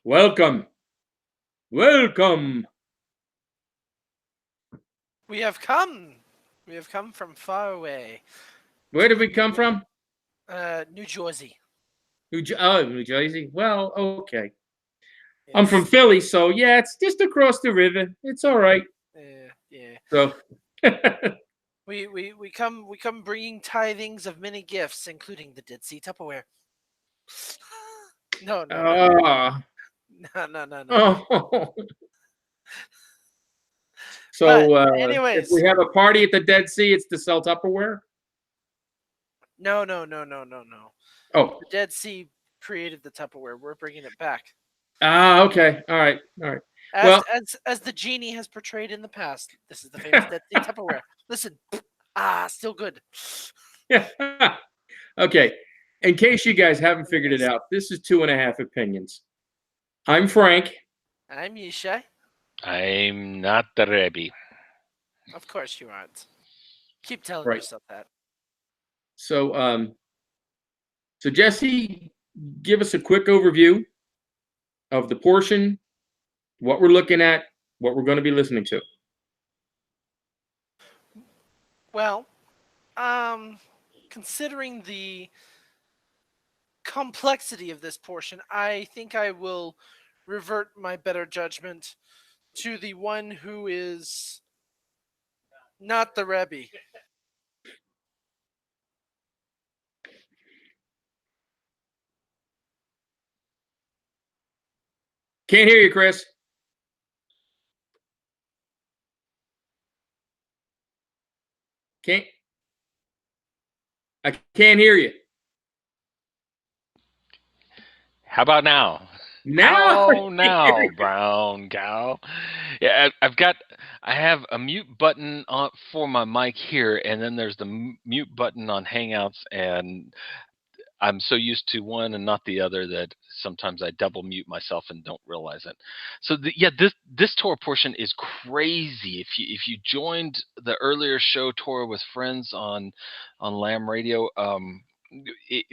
Welcome. Welcome. We have come. We have come from far away Where did to we come from? New Jersey. New Jersey. Well, okay. I'm from Yes. Philly, so yeah, it's just across the river. It's all right. Yeah. So, We come bringing tithings of many gifts, including the Dead Sea Tupperware. No. ah, No. oh. But So, if anyways, we have a party at the Dead Sea, it's to sell Tupperware. no. Oh, The Dead Sea created the Tupperware. We're bringing it back. okay. All right. All right. As Well, as as the genie has portrayed in the past. This is the famous Dead Sea Tupperware. Listen. Still good. okay. In case you guys haven't figured it Anyways, out, this is Two and a Half Opinions. I'm Frank. I'm Yishai. I'm not the Rebbe. Of course you aren't. Keep telling Right. yourself that. So, so Jesse, give us a quick overview of the portion, what we're looking at, what we're going to be listening to. Well, considering the complexity of this portion, I think I will revert my better judgment to the one who is not the Rebbe. Can't hear you, Chris. Can't. I can't hear you. How about now? Now. How now, brown cow? Yeah, I have a mute button on for my mic here, and then there's the mute button on Hangouts, and I'm so used to one and not the other that sometimes I double mute myself and don't realize it. So this Torah portion is crazy. If you joined the earlier show Torah with friends on Lamb Radio,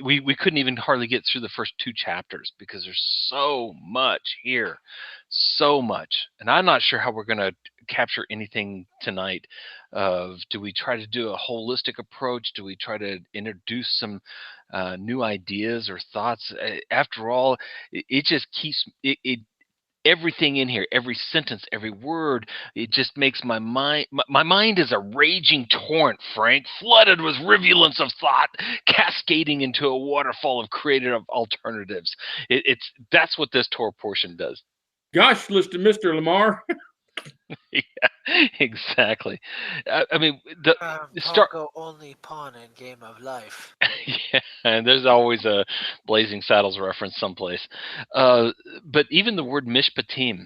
we couldn't even hardly get through the first two chapters because there's so much here, so much, and I'm not sure how we're going to capture anything tonight. Do we try to do a holistic approach? Do we try to introduce some new ideas or thoughts? After all, it just keeps it everything in here, every sentence, every word, it just makes my mind is a raging torrent, Frank, flooded with rivulets of thought, cascading into a waterfall of creative alternatives. That's what this Torah portion does. Gosh, Mr. Lamar. Yeah, exactly. I mean, the start. Pongo only pawn in game of life. Yeah, and there's always a Blazing Saddles reference someplace. Uh, but even the word mishpatim,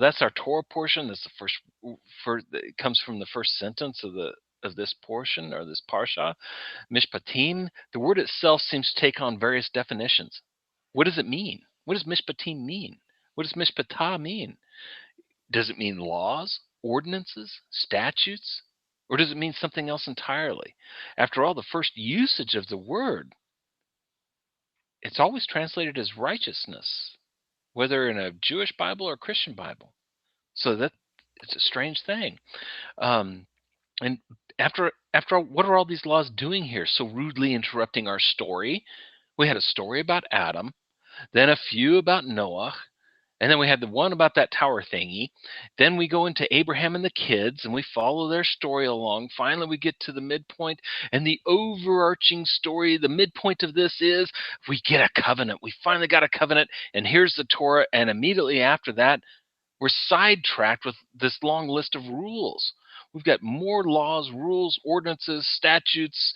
that's our Torah portion. That's the first. It comes from the first sentence of this portion or this parsha. Mishpatim. The word itself seems to take on various definitions. What does it mean? What does mishpatim mean? What does mishpatah mean? Does it mean laws, ordinances, statutes, or does it mean something else entirely? After all, the first usage of the word, it's always translated as righteousness, whether in a Jewish Bible or a Christian Bible. So that it's a strange thing. Um, and after all, what are all these laws doing here? So rudely interrupting our story. We had a story about Adam, then a few about Noah, and then we had the one about that tower thingy. Then we go into Abraham and the kids and we follow their story along. Finally, we get to the midpoint. And the overarching story, the midpoint of this is we get a covenant. We finally got a covenant. And here's the Torah. And immediately after that, we're sidetracked with this long list of rules. We've got more laws, rules, ordinances, statutes,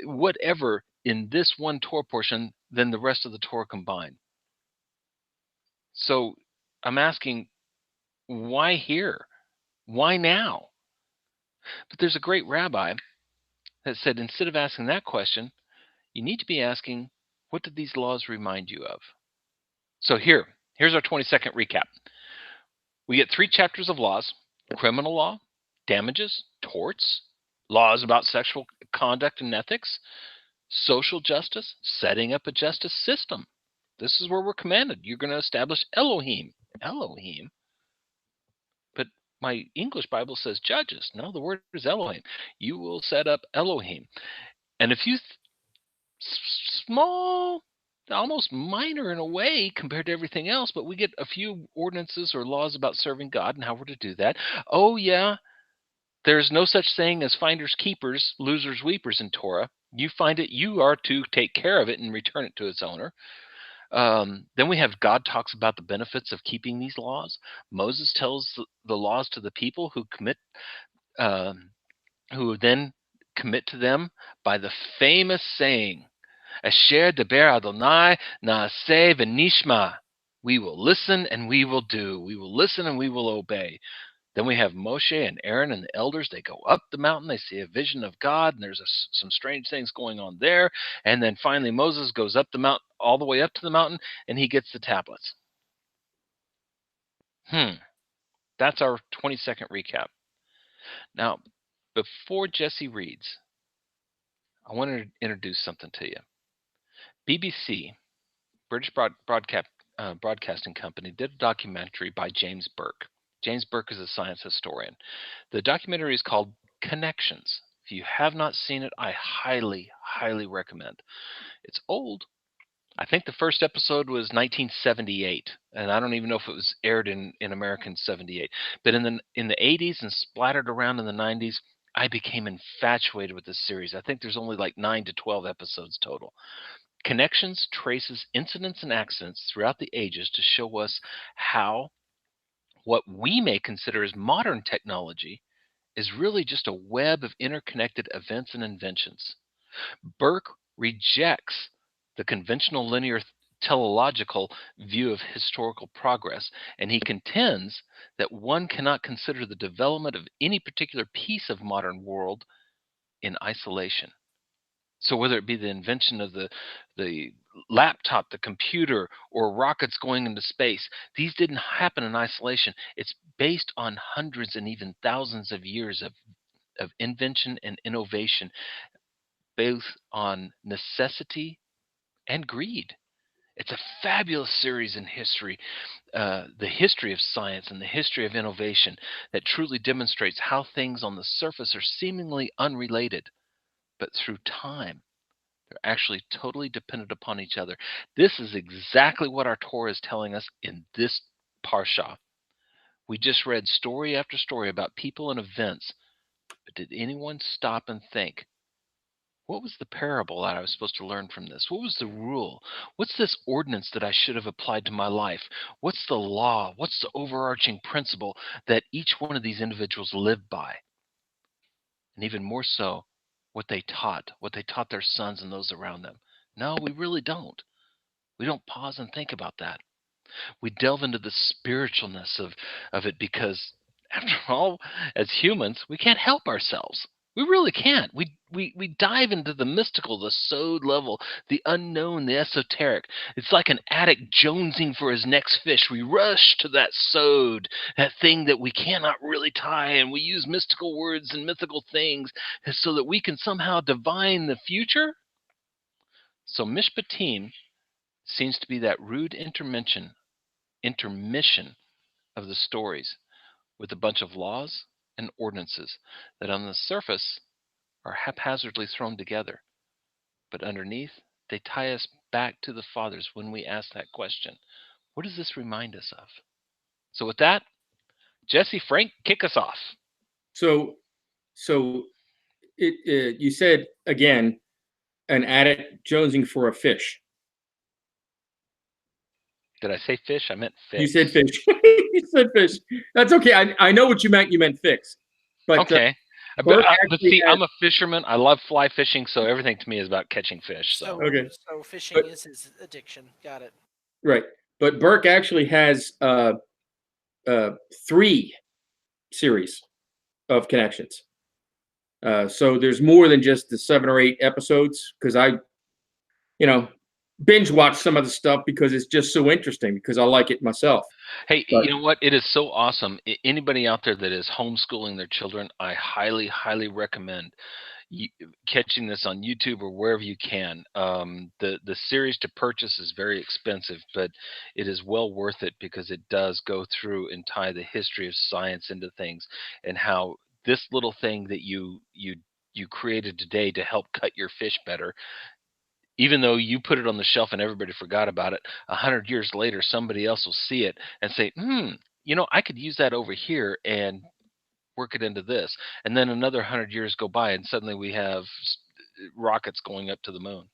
whatever in this one Torah portion than the rest of the Torah combined. So I'm asking, why here? Why now? But there's a great rabbi that said instead of asking that question, you need to be asking, what did these laws remind you of? So here's our 20-second recap. We get 3 chapters of laws: criminal law, damages, torts, laws about sexual conduct and ethics, social justice, setting up a justice system. This is where we're commanded. You're going to establish Elohim. Elohim? But my English Bible says judges. No, the word is Elohim. You will set up Elohim. And a few small, almost minor in a way compared to everything else, but we get a few ordinances or laws about serving God and how we're to do that. Oh, yeah, there's no such thing as finders keepers, losers weepers in Torah. You find it, you are to take care of it and return it to its owner. Then we have God talks about the benefits of keeping these laws. Moses tells the laws to the people who then commit to them by the famous saying, Asher deber Adonai naaseh v'nishma. We will listen and we will do. We will listen and we will obey. Then we have Moshe and Aaron and the elders. They go up the mountain. They see a vision of God, and there's some strange things going on there. And then finally Moses goes up the mountain, all the way up to the mountain, and he gets the tablets. That's our 20-second recap. Now, before Jesse reads, I want to introduce something to you. BBC, British Broadcasting Company, did a documentary by James Burke. James Burke is a science historian. The documentary is called Connections. If you have not seen it, I highly, highly recommend. It's old. I think the first episode was 1978, and I don't even know if it was aired in America in 78. But in the 80s and splattered around in the 90s, I became infatuated with this series. I think there's only like 9 to 12 episodes total. Connections traces incidents and accidents throughout the ages to show us how what we may consider as modern technology is really just a web of interconnected events and inventions. Burke rejects the conventional linear teleological view of historical progress, and he contends that one cannot consider the development of any particular piece of modern world in isolation. So whether it be the invention of the laptop, the computer, or rockets going into space, these didn't happen in isolation. It's based on hundreds and even thousands of years of invention and innovation, both on necessity and greed. It's a fabulous series in history, the history of science and the history of innovation, that truly demonstrates how things on the surface are seemingly unrelated, but through time, they're actually totally dependent upon each other. This is exactly what our Torah is telling us in this parsha. We just read story after story about people and events, but did anyone stop and think, what was the parable that I was supposed to learn from this? What was the rule? What's this ordinance that I should have applied to my life? What's the law? What's the overarching principle that each one of these individuals lived by? And even more so, what they taught their sons and those around them. No, we really don't. We don't pause and think about that. We delve into the spiritualness of it because, after all, as humans, we can't help ourselves. We really can't. We dive into the mystical, the sod level, the unknown, the esoteric. It's like an addict jonesing for his next fish. We rush to that sod, that thing that we cannot really tie, and we use mystical words and mythical things so that we can somehow divine the future. So Mishpatim seems to be that rude intermission of the stories with a bunch of laws and ordinances that on the surface are haphazardly thrown together, but underneath they tie us back to the fathers when we ask that question, what does this remind us of? So with that, Jesse, Frank, kick us off. So you said again, an addict jonesing for a fish. Did I say fish? I meant fix. You said fish. You said fish. That's okay. I know what you meant. You meant fix. But okay. But see, I'm a fisherman. I love fly fishing, so everything to me is about catching fish. So fishing is his addiction. Got it. Right. But Burke actually has 3 series of connections. So there's more than just the 7 or 8 episodes, because I binge watch some of the stuff because it's just so interesting, because I like it myself. Hey, you know what? It is so awesome. Anybody out there that is homeschooling their children, I highly, highly recommend. catching this on YouTube or wherever you can. The series to purchase is very expensive, but it is well worth it because it does go through and tie the history of science into things, and how this little thing that you created today to help cut your fish better, even though you put it on the shelf and everybody forgot about it, 100 years later somebody else will see it and say, I could use that over here and work it into this. And then another 100 years go by and suddenly we have rockets going up to the moon.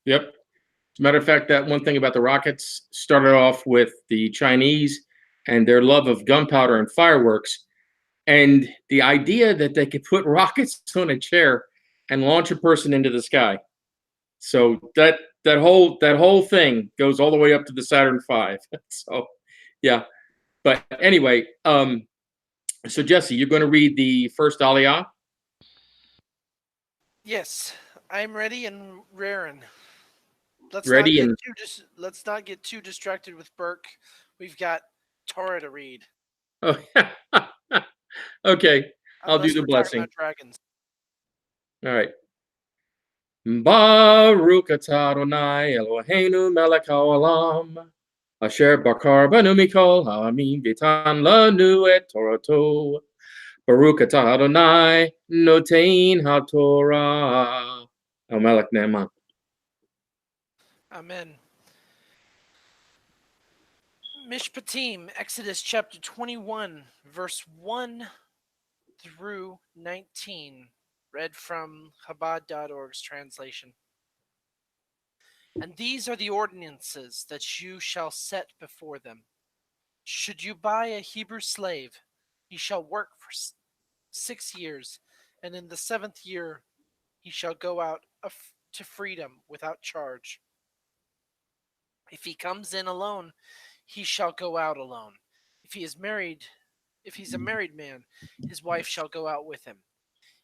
Yep. As a matter of fact, that one thing about the rockets started off with the Chinese and their love of gunpowder and fireworks, and the idea that they could put rockets on a chair and launch a person into the sky. So that whole thing goes all the way up to the Saturn V. So yeah. But anyway, so Jesse, you're going to read the first Aliyah? Yes, I'm ready and raring. Let's Ready not and let's not get too distracted with Burke. We've got Torah to read. oh, okay. I'll do Unless the we're talking blessing. about dragons. All right. Baruch atah Adonai Eloheinu melech haolam, asher bakar banu mikol ha'amim v'tan lanu et Torato. Baruch atah Adonai notein haTorah. Melech Ne'eman. Amen. Mishpatim, Exodus chapter 21, verse 1 through 19. Read from Chabad.org's translation. And these are the ordinances that you shall set before them. Should you buy a Hebrew slave, he shall work for 6 years, and in the 7th year he shall go out to freedom without charge. If he comes in alone, he shall go out alone. If he's a married man, his wife shall go out with him.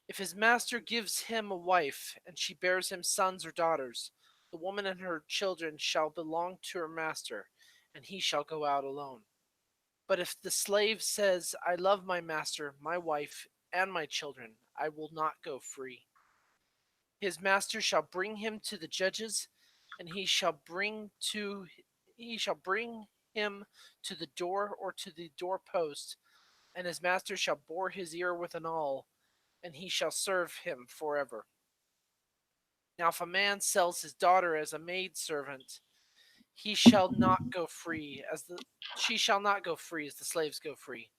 If his master gives him a wife, and she bears him sons or daughters, the woman and her children shall belong to her master, and he shall go out alone. But if the slave says, I love my master, my wife, and my children, I will not go free. His master shall bring him to the judges, and he shall bring him to the door or to the doorpost, and his master shall bore his ear with an awl, and he shall serve him forever. Now if a man sells his daughter as a maidservant, she shall not go free as the slaves go free.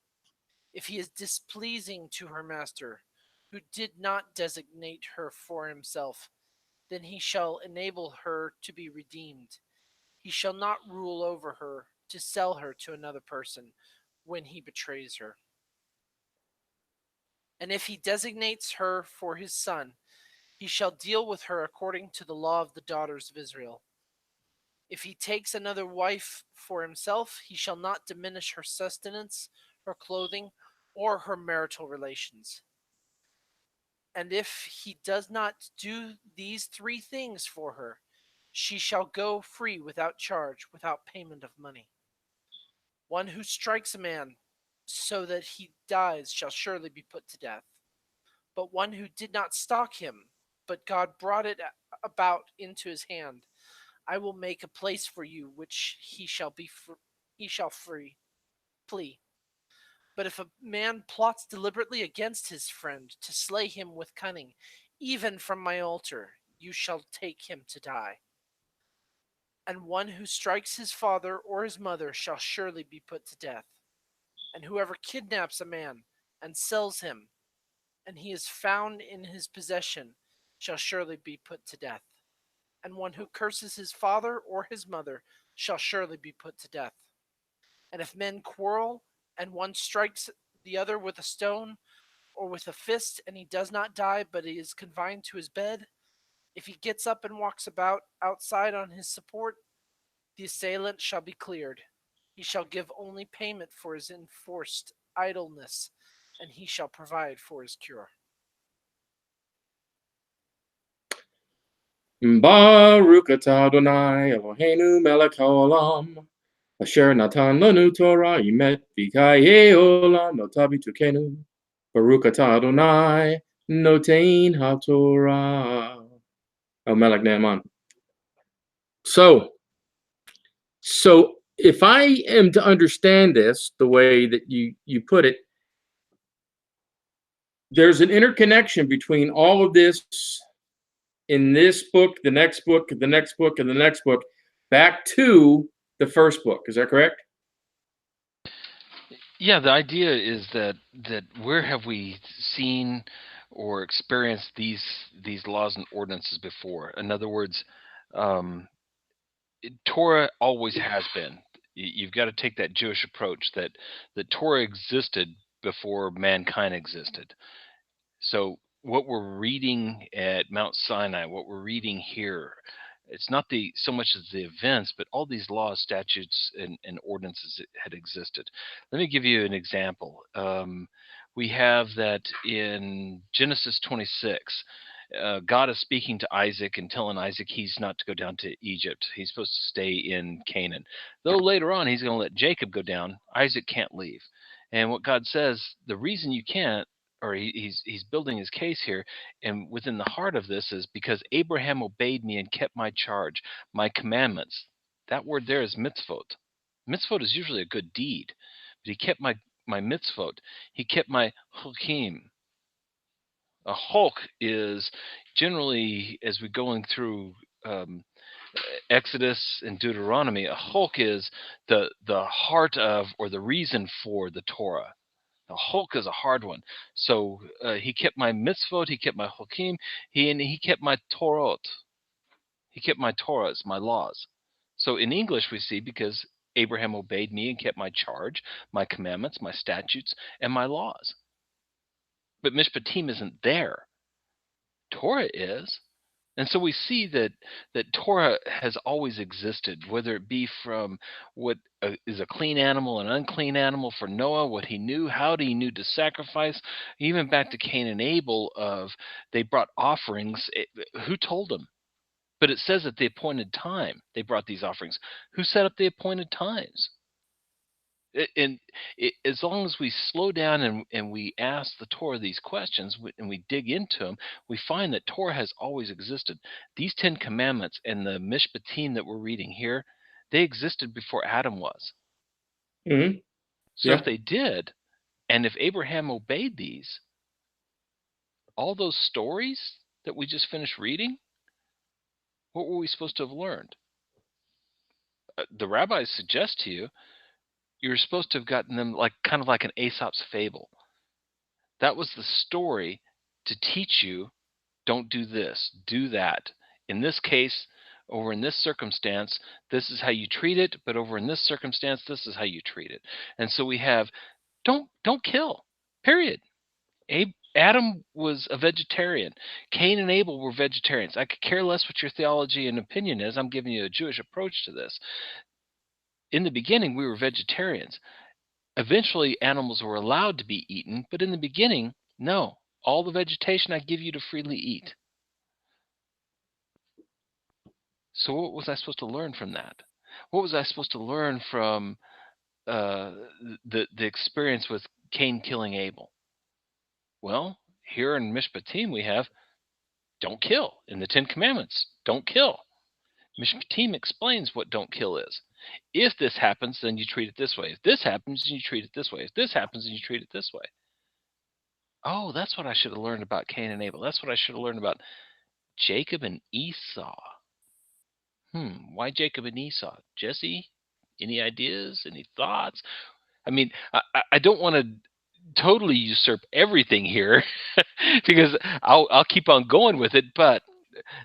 If he is displeasing to her master, who did not designate her for himself, then he shall enable her to be redeemed. He shall not rule over her to sell her to another person when he betrays her. And if he designates her for his son, he shall deal with her according to the law of the daughters of Israel. If he takes another wife for himself, he shall not diminish her sustenance, her clothing, or her marital relations. And if he does not do these 3 things for her, she shall go free without charge, without payment of money. One who strikes a man so that he dies shall surely be put to death. But one who did not stalk him, but God brought it about into his hand, I will make a place for you which he shall flee. But if a man plots deliberately against his friend to slay him with cunning, even from my altar, you shall take him to die. And one who strikes his father or his mother shall surely be put to death. And whoever kidnaps a man and sells him, and he is found in his possession, shall surely be put to death. And one who curses his father or his mother shall surely be put to death. And if men quarrel, and one strikes the other with a stone or with a fist, and he does not die, but he is confined to his bed, if he gets up and walks about outside on his support, the assailant shall be cleared. He shall give only payment for his enforced idleness, and he shall provide for his cure. Baruch atah Adonai Eloheinu melech haolam, asher natan lanu Torah imet v'kayei olam notav b'tukenu. Baruch atah Adonai Notain HaTorah. Oh, Melech Naaman. So if I am to understand this the way that you put it, there's an interconnection between all of this in this book, the next book, the next book, and the next book, back to the first book. Is that correct? Yeah, the idea is that where have we seen or experienced these laws and ordinances before? In other words, Torah always has been. You've got to take that Jewish approach that Torah existed before mankind existed. So what we're reading at Mount Sinai, what we're reading here, it's not so much as the events, but all these laws, statutes, and ordinances that had existed. Let me give you an example. We have that in Genesis 26. God is speaking to Isaac and telling Isaac he's not to go down to Egypt. He's supposed to stay in Canaan. Though later on he's going to let Jacob go down, Isaac can't leave. And what God says, the reason you can't, or he's building his case here, and within the heart of this is because Abraham obeyed me and kept my charge, my commandments. That word there is mitzvot. Mitzvot is usually a good deed, but he kept my mitzvot. He kept my chukim. A hulk is generally, as we're going through Exodus and Deuteronomy, a hulk is the heart of or the reason for the Torah. The hulk is a hard one. So he kept my mitzvot, he kept my chukim, he kept my Torot. He kept my Torahs, my laws. So in English we see because Abraham obeyed me and kept my charge, my commandments, my statutes, and my laws. But Mishpatim isn't there. Torah is. And so we see that Torah has always existed, whether it be from what is a clean animal, an unclean animal for Noah, what he knew, how he knew to sacrifice, even back to Cain and Abel of they brought offerings. Who told them? But it says at the appointed time they brought these offerings. Who set up the appointed times? And as long as we slow down and we ask the Torah these questions and we dig into them, we find that Torah has always existed. These 10 commandments and the Mishpatim that we're reading here, they existed before Adam was. Mm-hmm. So if they did, and if Abraham obeyed these, all those stories that we just finished reading, what were we supposed to have learned? The rabbis suggest to you, you're supposed to have gotten them like kind of like an Aesop's fable. That was the story to teach you, don't do this, do that. In this case, over in this circumstance, this is how you treat it, but over in this circumstance, this is how you treat it. And so we have don't kill. Period. Adam was a vegetarian. Cain and Abel were vegetarians. I could care less what your theology and opinion is. I'm giving you a Jewish approach to this. In the beginning, we were vegetarians. Eventually, animals were allowed to be eaten, but in the beginning, no. All the vegetation I give you to freely eat. So what was I supposed to learn from that? What was I supposed to learn from the experience with Cain killing Abel? Well, here in Mishpatim we have don't kill. In the 10 Commandments, don't kill. Mishpatim explains what don't kill is. If this happens, then you treat it this way. If this happens, then you treat it this way. If this happens, then you treat it this way. Oh, that's what I should have learned about Cain and Abel. That's what I should have learned about Jacob and Esau. Why Jacob and Esau? Jesse, any ideas? Any thoughts? I mean, I don't want to totally usurp everything here because I'll keep on going with it, but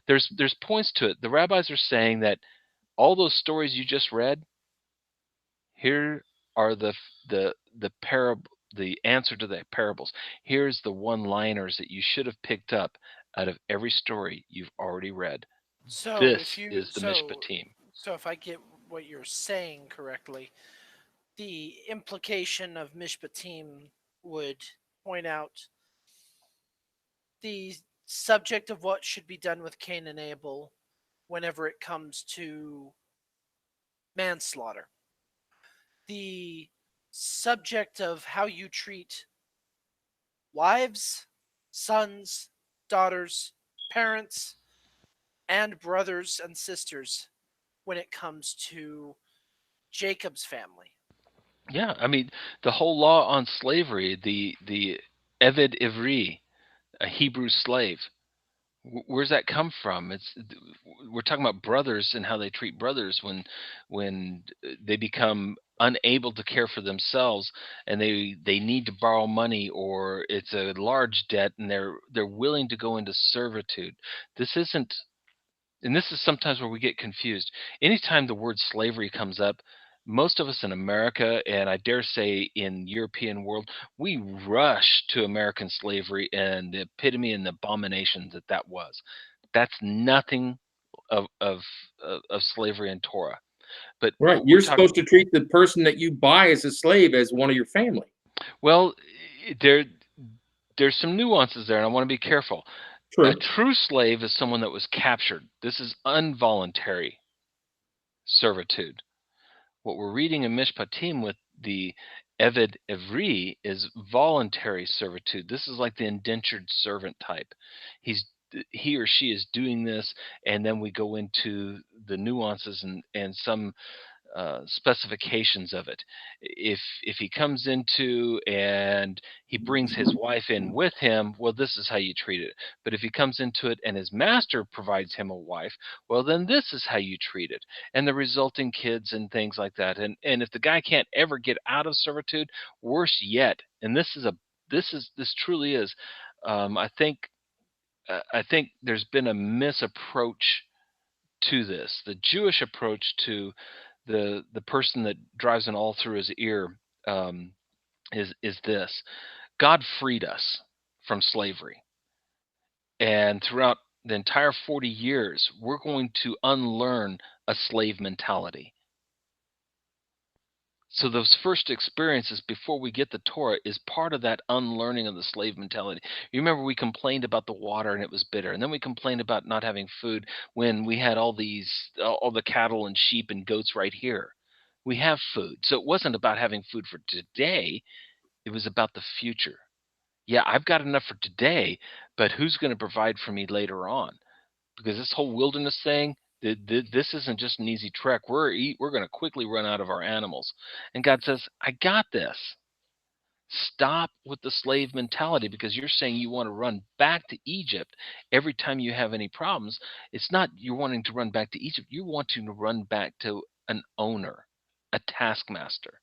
there's points to it. The rabbis are saying that all those stories you just read, here are the parable, the answer to the parables. Here's the one-liners that you should have picked up out of every story you've already read. So This is the Mishpatim. So if I get what you're saying correctly, the implication of Mishpatim would point out the subject of what should be done with Cain and Abel whenever it comes to manslaughter. The subject of how you treat wives, sons, daughters, parents, and brothers and sisters when it comes to Jacob's family. Yeah, I mean, the whole law on slavery, the Eved Ivri, a Hebrew slave. Where's that come from? We're talking about brothers and how they treat brothers when they become unable to care for themselves, and they need to borrow money, or it's a large debt, and they're willing to go into servitude. This isn't, and this is sometimes where we get confused. Anytime the word slavery comes up, most of us in America, and I dare say in European world, we rush to American slavery and the epitome and the abomination that was. That's nothing of slavery in Torah. But Right. what we're You're talking, supposed to treat the person that you buy as a slave as one of your family. well, there's some nuances there, and I want to be careful. A True. true slave is someone that was captured. This is involuntary servitude. What we're reading in Mishpatim with the Eved Ivri is voluntary servitude. This is like the indentured servant type. He or she is doing this, and then we go into the nuances and some specifications of it. If he comes into and he brings his wife in with him, well, this is how you treat it. But if he comes into it and his master provides him a wife, well, then this is how you treat it, and the resulting kids and things like that. And if the guy can't ever get out of servitude, worse yet. And this truly is. I think there's been a misapproach to this. The Jewish approach to the person that drives an awl through his ear, is this: God freed us from slavery, and throughout the entire 40 years, we're going to unlearn a slave mentality. So those first experiences before we get the Torah is part of that unlearning of the slave mentality. You remember we complained about the water and it was bitter, and then we complained about not having food when we had all the cattle and sheep and goats right here. We have food. So it wasn't about having food for today, it was about the future. Yeah, I've got enough for today, but who's going to provide for me later on? Because this whole wilderness thing, this isn't just an easy trek. We're going to quickly run out of our animals. And God says, I got this. Stop with the slave mentality, because you're saying you want to run back to Egypt every time you have any problems. It's not you're wanting to run back to Egypt. You're wanting to run back to an owner, a taskmaster.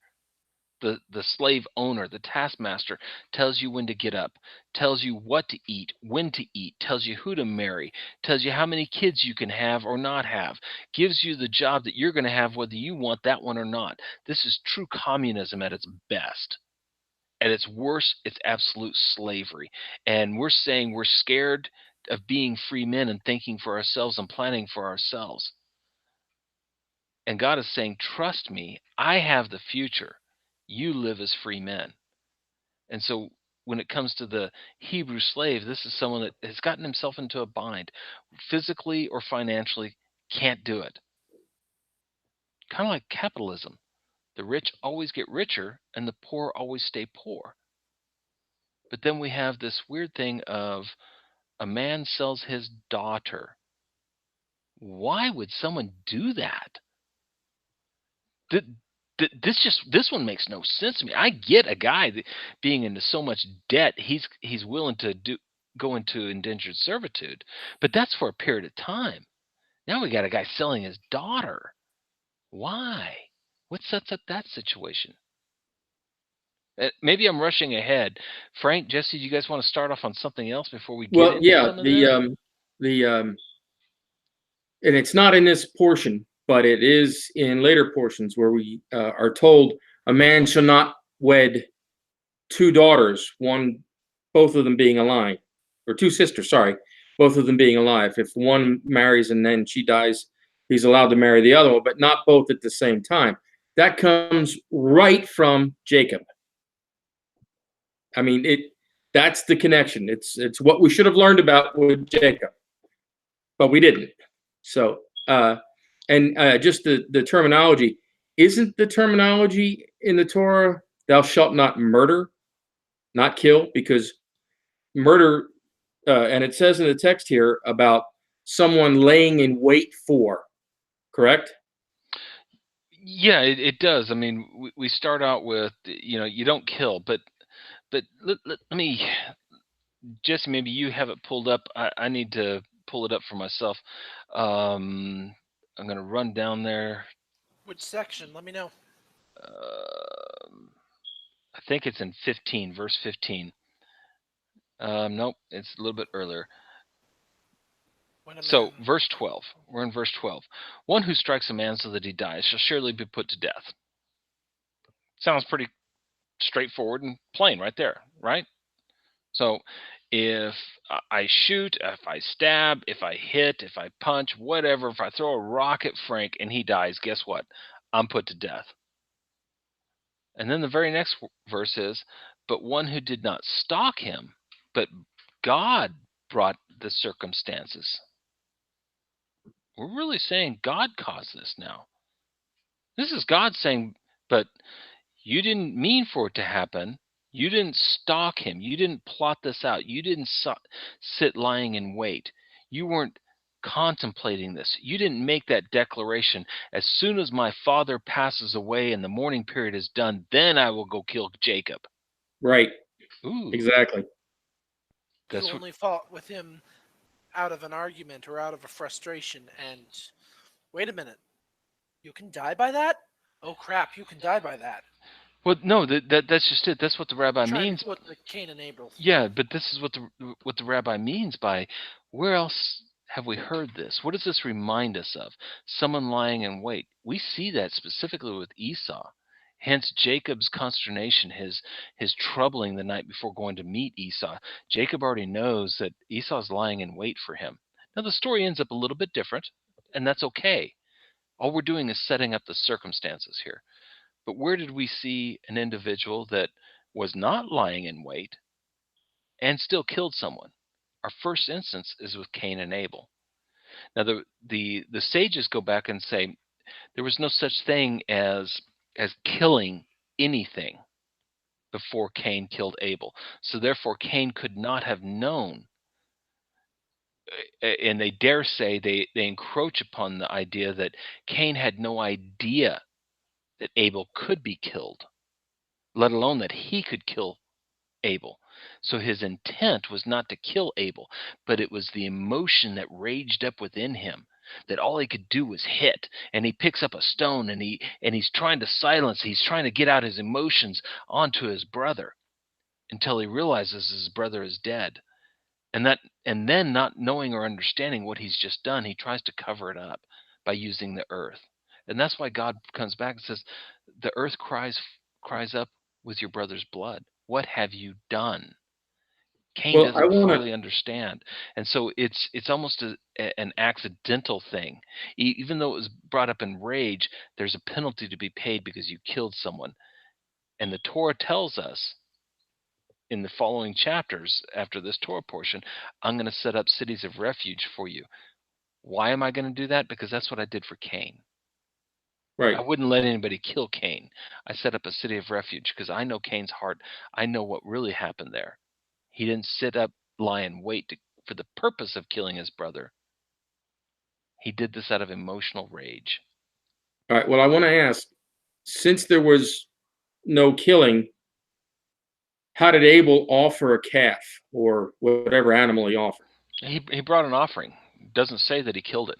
The slave owner, the taskmaster, tells you when to get up, tells you what to eat, when to eat, tells you who to marry, tells you how many kids you can have or not have, gives you the job that you're going to have whether you want that one or not. This is true communism at its best. At its worst, it's absolute slavery. And we're saying we're scared of being free men and thinking for ourselves and planning for ourselves. And God is saying, trust me, I have the future. You live as free men. And so when it comes to the Hebrew slave, this is someone that has gotten himself into a bind, physically or financially, can't do it. Kind of like capitalism. The rich always get richer and the poor always stay poor. But then we have this weird thing of a man sells his daughter. Why would someone do that? This one makes no sense to me. I get a guy that being into so much debt, he's willing to go into indentured servitude, but that's for a period of time. Now we got a guy selling his daughter. Why? What sets up that situation? Maybe I'm rushing ahead. Frank, Jesse, do you guys want to start off on something else before we get Well, into yeah, some of this? and it's not in this portion, but it is in later portions where we are told a man shall not wed two daughters, both of them being alive, or two sisters, sorry, both of them being alive. If one marries and then she dies, he's allowed to marry the other one, but not both at the same time. That comes right from Jacob. I mean, that's the connection. It's what we should have learned about with Jacob, but we didn't. So, and just the terminology, isn't the terminology in the Torah, thou shalt not murder, not kill? Because murder and it says in the text here about someone laying in wait for, correct? Yeah, it does. I mean, we start out with, you don't kill, but let me, Jesse, maybe you have it pulled up. I need to pull it up for myself. I'm gonna run down there. Which section? Let me know. I think it's in 15, verse 15. Nope, it's a little bit earlier. When a So, man. verse 12. We're in verse 12. One who strikes a man so that he dies shall surely be put to death. Sounds pretty straightforward and plain right there, right? So, if I shoot, if I stab, if I hit, if I punch, whatever, if I throw a rock at Frank and he dies, guess what? I'm put to death. And then the very next verse is, but one who did not stalk him, but God brought the circumstances. We're really saying God caused this now. This is God saying, but you didn't mean for it to happen. You didn't stalk him. You didn't plot this out. You didn't sit lying in wait. You weren't contemplating this. You didn't make that declaration. As soon as my father passes away and the mourning period is done, then I will go kill Jacob. Right. Ooh, Exactly. You that's what. only fought with him out of an argument or out of a frustration. And wait a minute, you can die by that? Oh crap, you can die by that. Well, no, that's just it. That's what the rabbi Trying to means. quote the Cain and Abel. Yeah, but this is what the rabbi means by, where else have we heard this? What does this remind us of? Someone lying in wait. We see that specifically with Esau. Hence Jacob's consternation, his troubling the night before going to meet Esau. Jacob already knows that Esau's lying in wait for him. Now the story ends up a little bit different, and that's okay. All we're doing is setting up the circumstances here. But where did we see an individual that was not lying in wait and still killed someone? Our first instance is with Cain and Abel. Now the sages go back and say there was no such thing as killing anything before Cain killed Abel. So therefore Cain could not have known, and they dare say they encroach upon the idea that Cain had no idea that Abel could be killed, let alone that he could kill Abel. So his intent was not to kill Abel, but it was the emotion that raged up within him, that all he could do was hit. And he picks up a stone and he's trying to silence, he's trying to get out his emotions onto his brother until he realizes his brother is dead. And then not knowing or understanding what he's just done, he tries to cover it up by using the earth. And that's why God comes back and says, the earth cries up with your brother's blood. What have you done? Cain Well, I doesn't want to. fully understand, and so it's almost an accidental thing. Even though it was brought up in rage, there's a penalty to be paid because you killed someone. And the Torah tells us in the following chapters after this Torah portion, I'm going to set up cities of refuge for you. Why am I going to do that? Because that's what I did for Cain. Right. I wouldn't let anybody kill Cain. I set up a city of refuge because I know Cain's heart. I know what really happened there. He didn't sit up, lie in wait for the purpose of killing his brother. He did this out of emotional rage. All right. Well, I want to ask, since there was no killing, how did Abel offer a calf or whatever animal he offered? He brought an offering. Doesn't say that he killed it.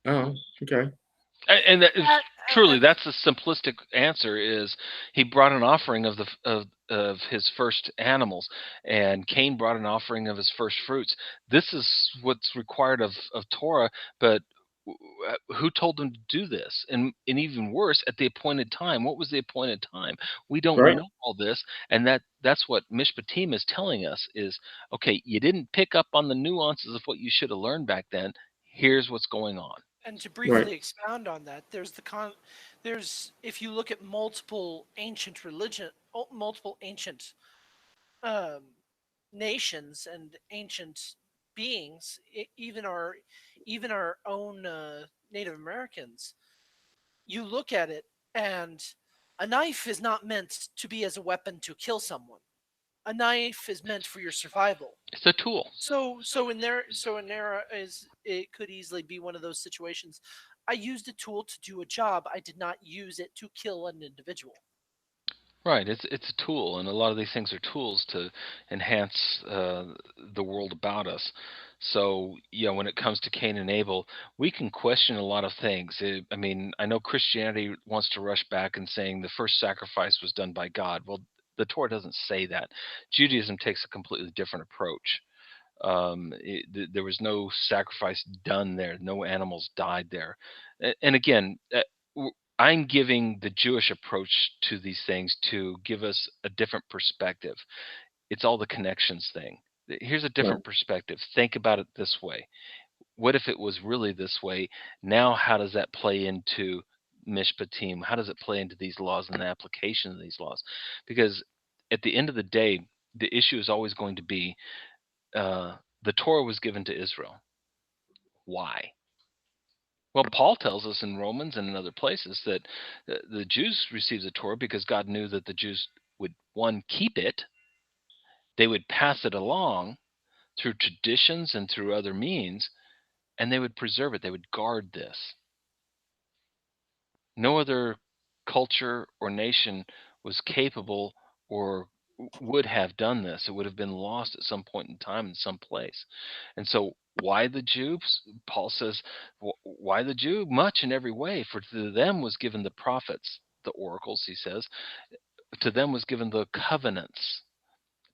Oh, okay. And that is, Uh, truly, that's the simplistic answer. Is he brought an offering of his first animals, and Cain brought an offering of his first fruits. This is what's required of Torah, but who told them to do this? And even worse, at the appointed time. What was the appointed time? We don't Right. know all this, and that's what Mishpatim is telling us. Is okay. You didn't pick up on the nuances of what you should have learned back then. Here's what's going on. and to Right. briefly expound on that, there's if you look at multiple ancient um, nations and ancient beings, even our own Native Americans, you look at it and a knife is not meant to be as a weapon to kill someone. a knife is meant for your survival. It's a tool. So in there is it could easily be one of those situations. I used a tool to do a job. I did not use it to kill an individual. Right. It's a tool, and a lot of these things are tools to enhance the world about us. So yeah, when it comes to Cain and Abel, we can question a lot of things. I mean, I know Christianity wants to rush back and saying the first sacrifice was done by God. Well, the Torah doesn't say that. Judaism takes a completely different approach. There was no sacrifice done there. No animals died there. And again, I'm giving the Jewish approach to these things to give us a different perspective. It's all the connections thing. Here's a Right. different perspective. Think about it this way. What if it was really this way? Now, how does that play into Mishpatim? How does it play into these laws and the application of these laws? Because at the end of the day, the issue is always going to be the Torah was given to Israel. Why? Well, Paul tells us in Romans and in other places that the Jews received the Torah because God knew that the Jews would, one, keep it, they would pass it along through traditions and through other means, and they would preserve it. They would guard this. No other culture or nation was capable or would have done this. It would have been lost at some point in time in some place. And so, why the Jews? Paul says, why the Jew? Much in every way, for to them was given the prophets, the oracles, he says, to them was given the covenants,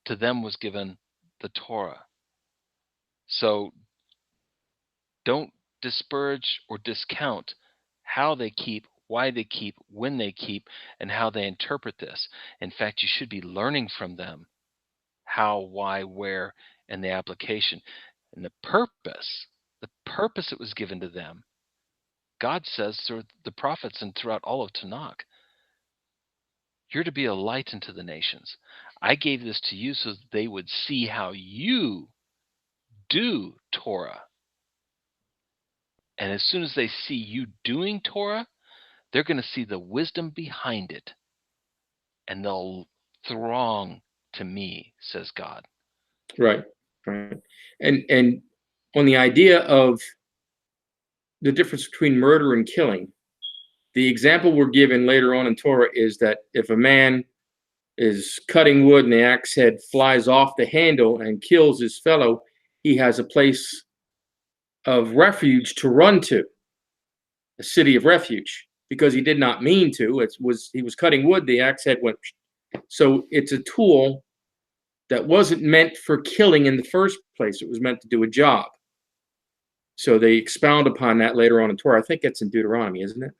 to them was given the Torah. So, don't disparage or discount how they keep, why they keep, when they keep, and how they interpret this. In fact, you should be learning from them how, why, where, and the application. And the purpose it was given to them, God says through the prophets and throughout all of Tanakh, you're to be a light unto the nations. I gave this to you so that they would see how you do Torah. And as soon as they see you doing Torah, they're going to see the wisdom behind it, and they'll throng to me, says God. Right. Right. And on the idea of the difference between murder and killing, the example we're given later on in Torah is that if a man is cutting wood and the axe head flies off the handle and kills his fellow, he has a place of refuge to run to, a city of refuge, because he did not mean to. He was cutting wood, the axe head went. So it's a tool that wasn't meant for killing in the first place. It was meant to do a job. So they expound upon that later on in Torah. I think it's in Deuteronomy, isn't it?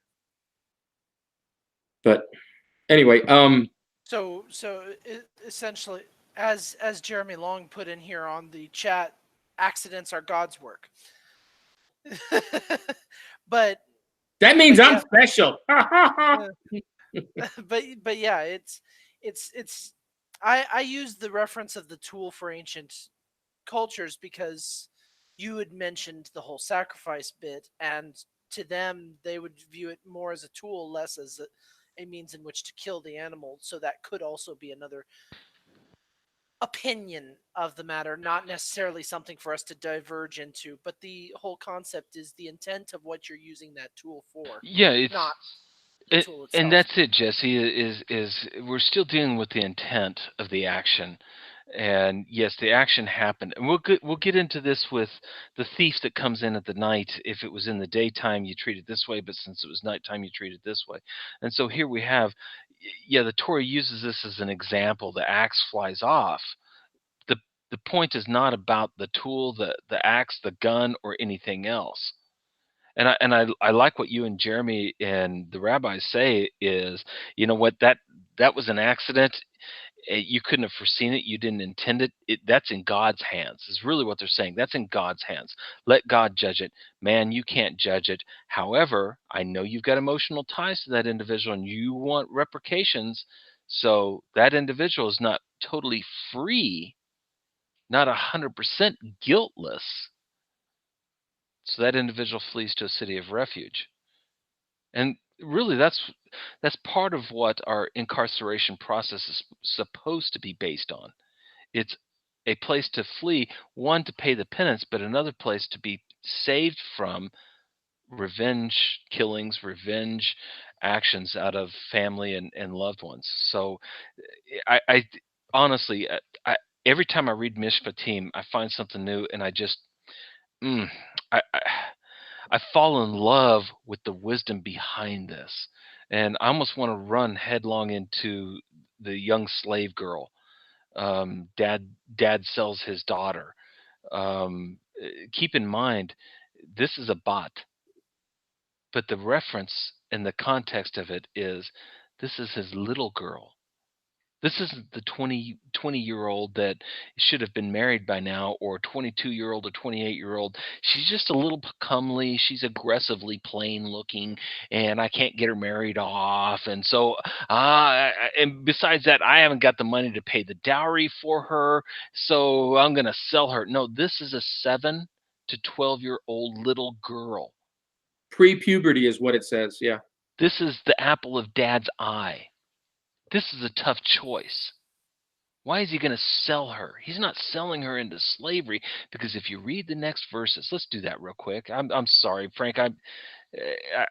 But anyway, Essentially, as Jeremy Long put in here on the chat, accidents are God's work. but that means but I'm yeah, special. but yeah, it's I use the reference of the tool for ancient cultures because you had mentioned the whole sacrifice bit, and to them they would view it more as a tool, less as a means in which to kill the animal. So that could also be another opinion of the matter, not necessarily something for us to diverge into, but the whole concept is the intent of what you're using that tool for, Yeah, it's not the tool and itself. that's it, Jesse. Is we're still dealing with the intent of the action, and yes, the action happened, and we'll get into this with the thief that comes in at the night. If it was in the daytime, you treat it this way, but since it was nighttime, you treat it this way. And so here we have, yeah, the Torah uses this as an example. The axe flies off. the The point is not about the tool, the axe, the gun, or anything else. And I like what you and Jeremy and the rabbis say is, you know what, that was an accident. You couldn't have foreseen it. You didn't intend it. That's in God's hands. Is really what they're saying. That's in God's hands. Let God judge it. Man, you can't judge it. However, I know you've got emotional ties to that individual and you want replications. So that individual is not totally free, not 100% guiltless. So that individual flees to a city of refuge. And really, that's part of what our incarceration process is supposed to be based on. It's a place to flee, one to pay the penance, but another place to be saved from revenge killings, revenge actions out of family and loved ones. So I honestly, every time I read Mishpatim, I find something new, and I just, mm, I I fall in love with the wisdom behind this, and I almost want to run headlong into the young slave girl. Dad sells his daughter. Keep in mind, this is a bot, but the reference and the context of it is this is his little girl. This isn't the 20-year-old that should have been married by now, or 22-year-old or 28-year-old. She's just a little comely. She's aggressively plain looking, and I can't get her married off. And so, and besides that, I haven't got the money to pay the dowry for her, so I'm going to sell her. No, this is a 7 to 12-year-old little girl. Pre-puberty is what it says. Yeah. This is the apple of dad's eye. This is a tough choice. Why is he going to sell her? He's not selling her into slavery, because if you read the next verses, let's do that real quick. I'm sorry, Frank.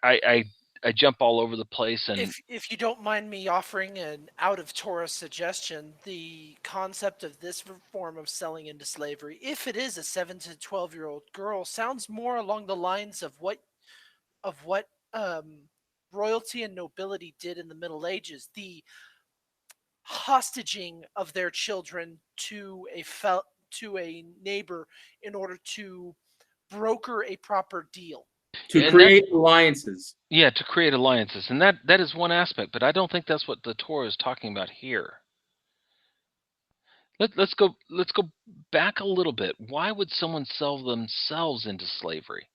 I jump all over the place, and If you don't mind me offering an out of Torah suggestion, the concept of this form of selling into slavery, if it is a 7 to 12-year-old girl, sounds more along the lines of what royalty and nobility did in the Middle Ages. The hostaging of their children to a neighbor in order to broker a proper deal. To and that's create alliances. yeah, to create alliances, and that is one aspect. But I don't think that's what the Torah is talking about here. Let's go back a little bit. Why would someone sell themselves into slavery?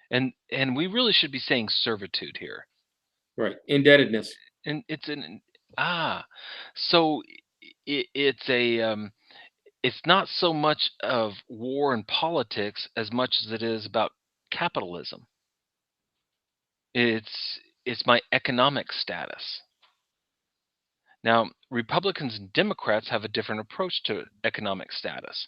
And we really should be saying servitude here. Right. Indebtedness. And it's an so it's not so much of war and politics as much as it is about capitalism. It's my economic status. Now, Republicans and Democrats have a different approach to economic status.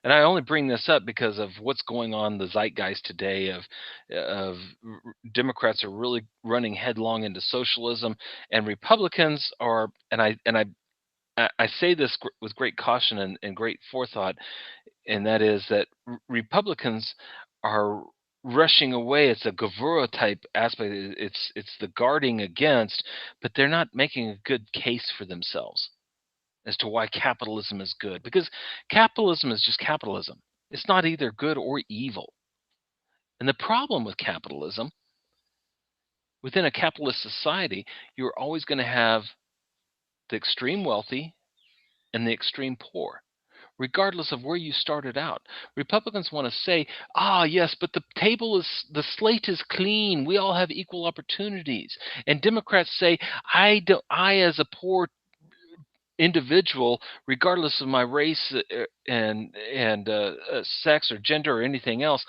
And I only bring this up because of what's going on in the zeitgeist today of Democrats are really running headlong into socialism, and Republicans are, and I say this with great caution and great forethought, and that is that Republicans are rushing away. It's a Gavura type aspect. It's the guarding against, but they're not making a good case for themselves as to why capitalism is good, because capitalism is just capitalism. It's not either good or evil. And the problem with capitalism, within a capitalist society, you're always going to have the extreme wealthy and the extreme poor, regardless of where you started out. Republicans want to say, yes, but the slate is clean. We all have equal opportunities. And Democrats say, I as a poor individual, regardless of my race and sex or gender or anything else,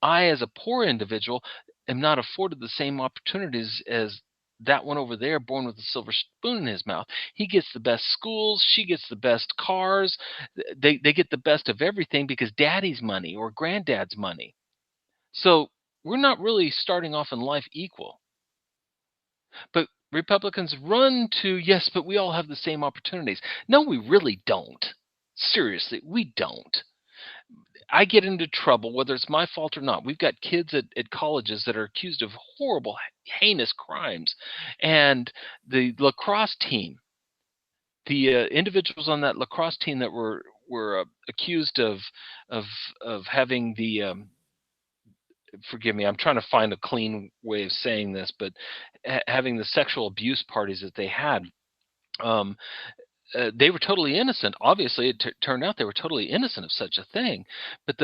I as a poor individual am not afforded the same opportunities as that one over there, born with a silver spoon in his mouth. He gets the best schools, she gets the best cars. They get the best of everything because daddy's money or granddad's money. So we're not really starting off in life equal. But Republicans run to, yes, but we all have the same opportunities. No, we really don't. Seriously, we don't. I get into trouble, whether it's my fault or not. We've got kids at colleges that are accused of horrible, heinous crimes. And the lacrosse team, the individuals on that lacrosse team that were accused of having the forgive me, I'm trying to find a clean way of saying this, but having the sexual abuse parties that they had, um, they were totally innocent. Obviously, it turned out they were totally innocent of such a thing. But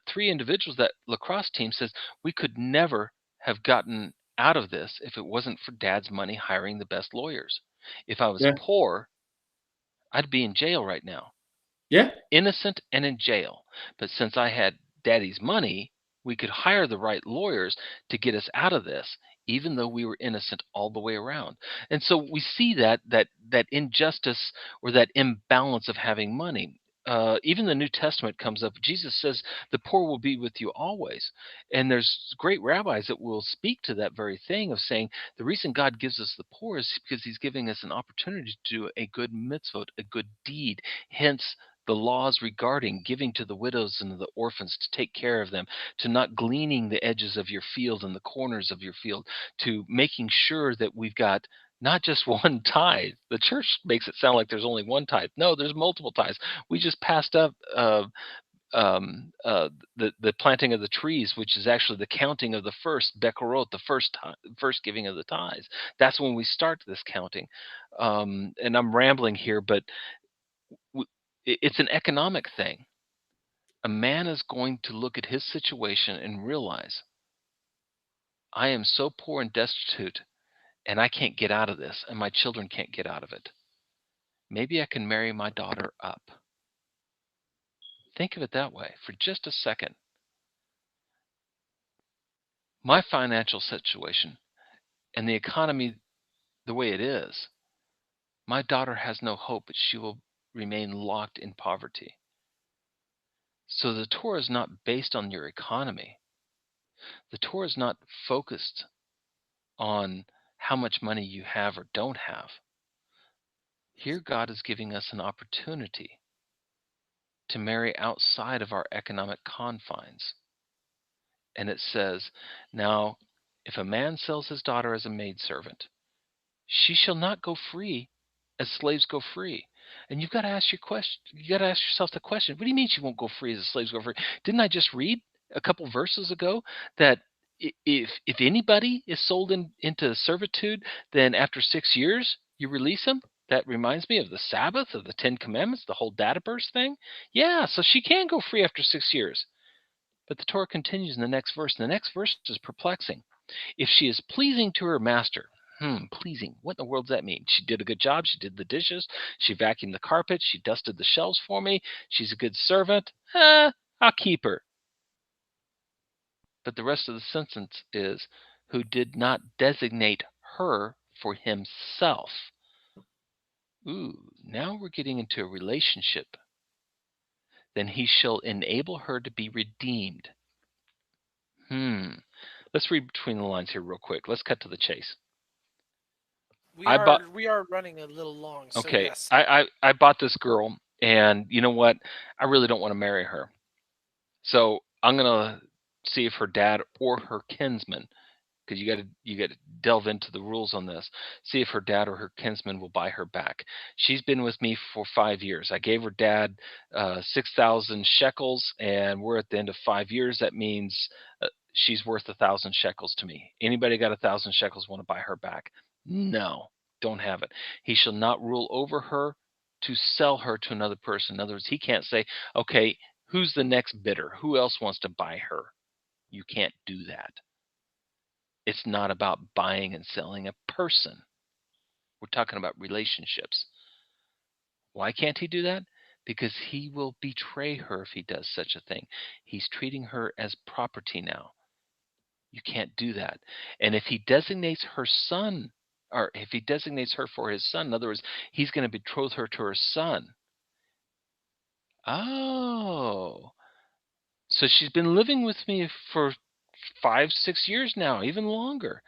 three individuals, that lacrosse team says, we could never have gotten out of this if it wasn't for dad's money hiring the best lawyers. If I was Yeah. poor, I'd be in jail right now. Yeah. Innocent and in jail. But since I had daddy's money, We could hire the right lawyers to get us out of this, even though we were innocent all the way around. And so we see that injustice or that imbalance of having money. Even the New Testament comes up. Jesus says, "The poor will be with you always." And there's great rabbis that will speak to that very thing of saying the reason God gives us the poor is because He's giving us an opportunity to do a good mitzvot, a good deed. Hence, the laws regarding giving to the widows and the orphans, to take care of them, to not gleaning the edges of your field and the corners of your field, to making sure that we've got not just one tithe. The church makes it sound like there's only one tithe. No, there's multiple tithes. We just passed up the planting of the trees, which is actually the counting of the first bekorot, the first giving of the tithes. That's when we start this counting. And I'm rambling here, but it's an economic thing. A man is going to look at his situation and realize, I am so poor and destitute, and I can't get out of this, and my children can't get out of it. Maybe I can marry my daughter up. Think of it that way for just a second. My financial situation and the economy the way it is, my daughter has no hope, but she will remain locked in poverty. So the Torah is not based on your economy. The Torah is not focused on how much money you have or don't have. Here, God is giving us an opportunity to marry outside of our economic confines. And it says, now, if a man sells his daughter as a maidservant, she shall not go free as slaves go free. And you've got to ask yourself the question, what do you mean she won't go free as slaves go free? Didn't I just read a couple verses ago that if anybody is sold into servitude, then after 6 years you release them? That reminds me of the Sabbath, of the Ten Commandments, the whole data burst thing. Yeah, so she can go free after 6 years. But the Torah continues in the next verse, and the next verse is perplexing. If she is pleasing to her master, pleasing. What in the world does that mean? She did a good job. She did the dishes. She vacuumed the carpet. She dusted the shelves for me. She's a good servant. I'll keep her. But the rest of the sentence is, who did not designate her for himself. Ooh, now we're getting into a relationship. Then he shall enable her to be redeemed. Let's read between the lines here real quick. Let's cut to the chase. We I bought are running a little long, so Okay, yes. I bought this girl, and you know what? I really don't want to marry her. So I'm gonna see if her dad or her kinsman, because you got to delve into the rules on this. See if her dad or her kinsman will buy her back. She's been with me for 5 years. I gave her dad 6,000 shekels, and we're at the end of 5 years. That means she's worth 1,000 shekels to me. Anybody got 1,000 shekels want to buy her back? No, don't have it. He shall not rule over her to sell her to another person. In other words, he can't say, okay, who's the next bidder? Who else wants to buy her? You can't do that. It's not about buying and selling a person. We're talking about relationships. Why can't he do that? Because he will betray her if he does such a thing. He's treating her as property now. You can't do that. And if he designates her son, or if he designates her for his son, in other words, he's going to betroth her to her son. Oh, so she's been living with me for 5, 6 years now, even longer.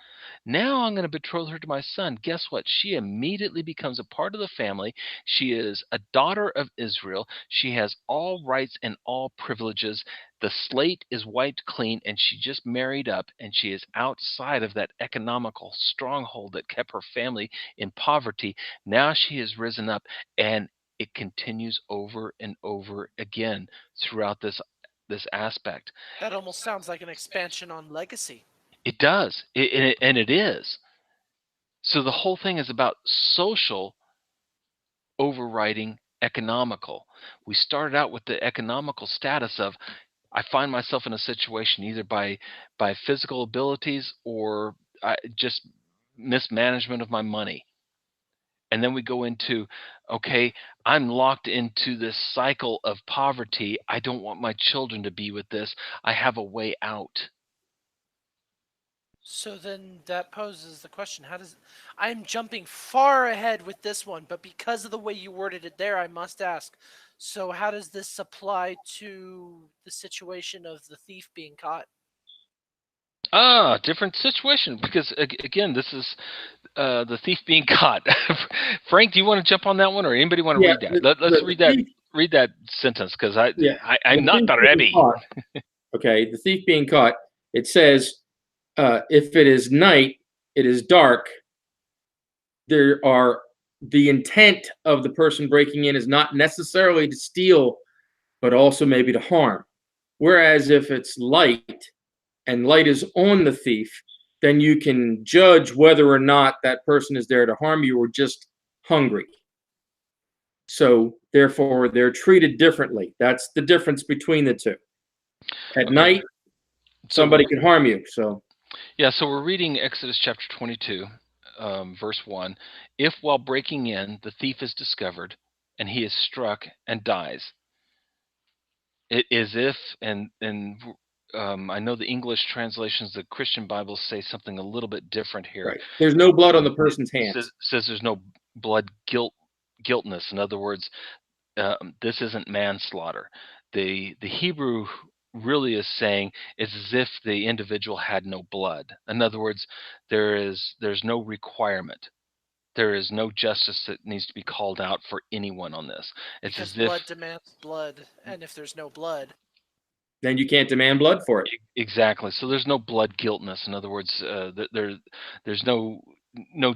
Now I'm going to betroth her to my son. Guess what? She immediately becomes a part of the family. She is a daughter of Israel. She has all rights and all privileges. The slate is wiped clean, and she just married up, and she is outside of that economical stronghold that kept her family in poverty. Now she has risen up, and it continues over and over again throughout this aspect. That almost sounds like an expansion on legacy. It does, and it is. So the whole thing is about social overriding economical. We started out with the economical status of I find myself in a situation either by physical abilities or just mismanagement of my money. And then we go into, okay, I'm locked into this cycle of poverty. I don't want my children to be with this. I have a way out. So then that poses the question, how does I'm jumping far ahead with this one, but because of the way you worded it there, I must ask. So how does this apply to the situation of the thief being caught? Different situation, because again, this is the thief being caught. Frank, do you want to jump on that one, or anybody want to Yeah, read that? Let's the read that. thief, Read that sentence, because yeah, I'm the not thief the being Rebbe. caught. Okay, the thief being caught. It says, if it is night, it is dark. There are the intent of the person breaking in is not necessarily to steal, but also maybe to harm. Whereas if it's light and light is on the thief, then you can judge whether or not that person is there to harm you or just hungry. So therefore, they're treated differently. That's the difference between the two. At Okay, night, so somebody can harm you. So so we're reading Exodus chapter 22, verse 1. If while breaking in the thief is discovered, and he is struck and dies, it is if, and I know the English translations, the Christian Bibles say something a little bit different here. right, there's no blood on the It person's hands. says there's no blood guiltness. In other words, this isn't manslaughter. The Hebrew really is saying it's as if the individual had no blood. In other words, there's no requirement. There is no justice that needs to be called out for anyone on this. It's Because as if blood demands blood, and if there's no blood, Then you can't demand blood for it. exactly. So there's no blood guiltness. In other words, there's no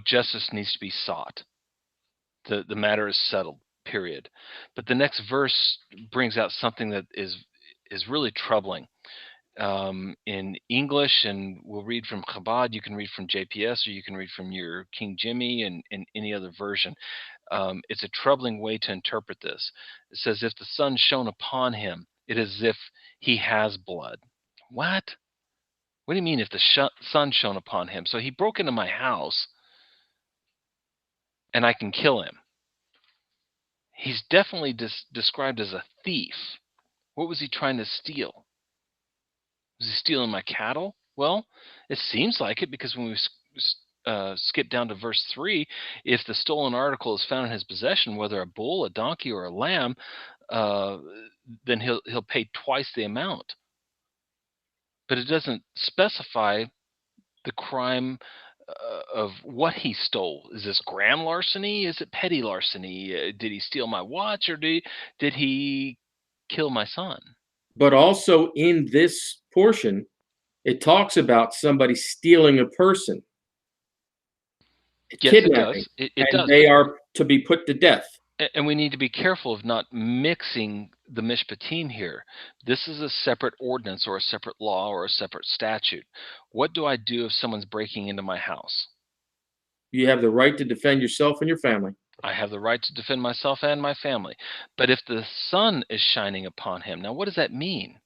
justice needs to be sought. The matter is settled. Period. But the next verse brings out something that is really troubling. In English, and we'll read from Chabad. You can read from JPS, or you can read from your King Jimmy and any other version. It's a troubling way to interpret this. It says, "If the sun shone upon him, it is as if he has blood." What? What do you mean if the sun shone upon him? So he broke into my house, and I can kill him. He's definitely described as a thief. What was he trying to steal? Was he stealing my cattle? Well, it seems like it, because when we skip down to verse 3, if the stolen article is found in his possession, whether a bull, a donkey, or a lamb, uh, then he'll pay twice the amount. But it doesn't specify the crime of what he stole. Is this grand larceny? Is it petty larceny? Did he steal my watch, or did he kill my son? But also in this portion, it talks about somebody stealing a person, Yes, it kidnapping, does. It and does. they are to be put to death. And we need to be careful of not mixing the mishpatim here. This is a separate ordinance, or a separate law, or a separate statute. What do I do if someone's breaking into my house? You have the right to defend yourself and your family. I have the right to defend myself and my family. But if the sun is shining upon him, now what does that mean?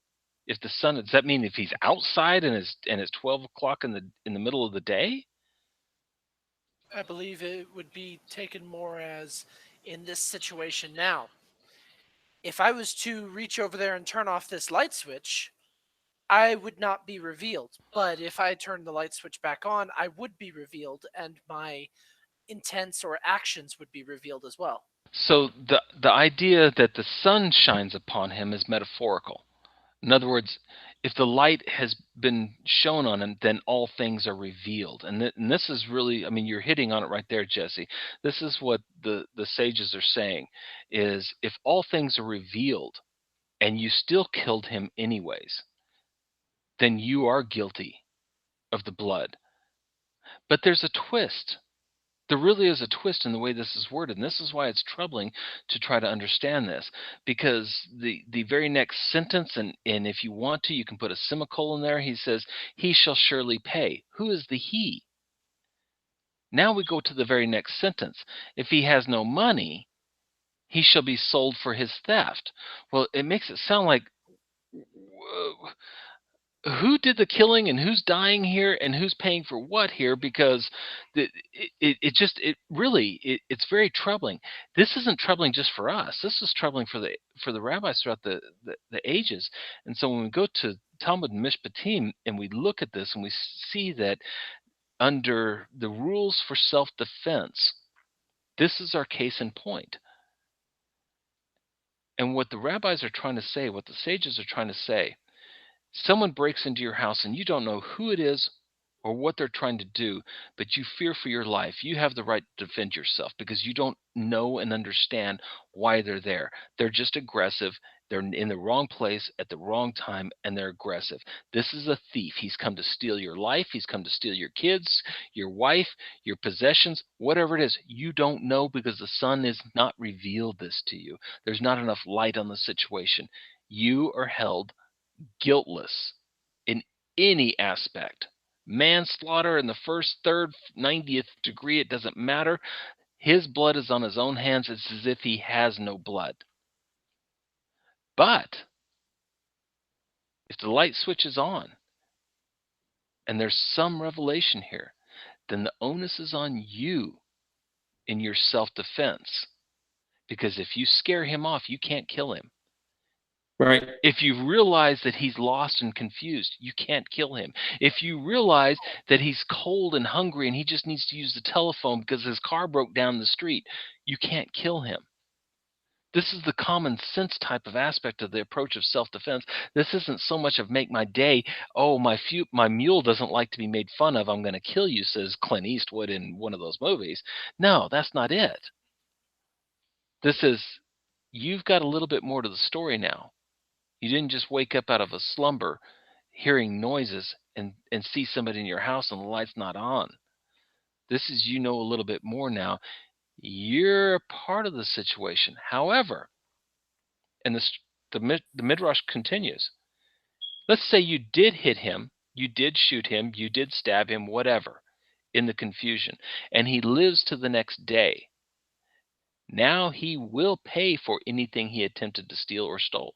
If the sun, does that mean if he's outside and it's 12 o'clock in the middle of the day? I believe it would be taken more as in this situation now. If I was to reach over there and turn off this light switch, I would not be revealed. But if I turn the light switch back on, I would be revealed, and my intents or actions would be revealed as well. So the idea that the sun shines upon him is metaphorical. In other words, if the light has been shown on him, then all things are revealed. And this is really, I mean, you're hitting on it right there, Jesse. This is what the sages are saying, is if all things are revealed and you still killed him anyways, then you are guilty of the blood. But there's a twist. There really is a twist in the way this is worded, and this is why it's troubling to try to understand this, because the very next sentence, and if you want to, you can put a semicolon there. He says, "He shall surely pay." Who is the he? Now we go to the very next sentence. If he has no money, he shall be sold for his theft. Well, it makes it sound like, who did the killing and who's dying here and who's paying for what here, because it's very troubling. This isn't troubling just for us. This is troubling for the rabbis throughout the ages. And so when we go to Talmud and Mishpatim and we look at this and we see that under the rules for self-defense, this is our case in point. And what the rabbis are trying to say, what the sages are trying to say, someone breaks into your house and you don't know who it is or what they're trying to do, but you fear for your life. You have the right to defend yourself because you don't know and understand why they're there. They're just aggressive. They're in the wrong place at the wrong time, and they're aggressive. This is a thief. He's come to steal your life. He's come to steal your kids, your wife, your possessions, whatever it is. You don't know because the sun has not revealed this to you. There's not enough light on the situation. You are held guiltless in any aspect. Manslaughter in the first, third, 90th degree, it doesn't matter. His blood is on his own hands. It's as if he has no blood. But if the light switch is on and there's some revelation here, then the onus is on you in your self-defense. Because if you scare him off, you can't kill him. Right. If you realize that he's lost and confused, you can't kill him. If you realize that he's cold and hungry and he just needs to use the telephone because his car broke down the street, you can't kill him. This is the common sense type of aspect of the approach of self-defense. This isn't so much of make my day, oh, my mule doesn't like to be made fun of, I'm going to kill you, says Clint Eastwood in one of those movies. No, that's not it. This is, you've got a little bit more to the story now. You didn't just wake up out of a slumber hearing noises and see somebody in your house and the light's not on. This is, you know, a little bit more now. You're a part of the situation. However, and the Midrash continues. Let's say you did hit him, you did shoot him, you did stab him, whatever, in the confusion, and he lives to the next day. Now he will pay for anything he attempted to steal or stole.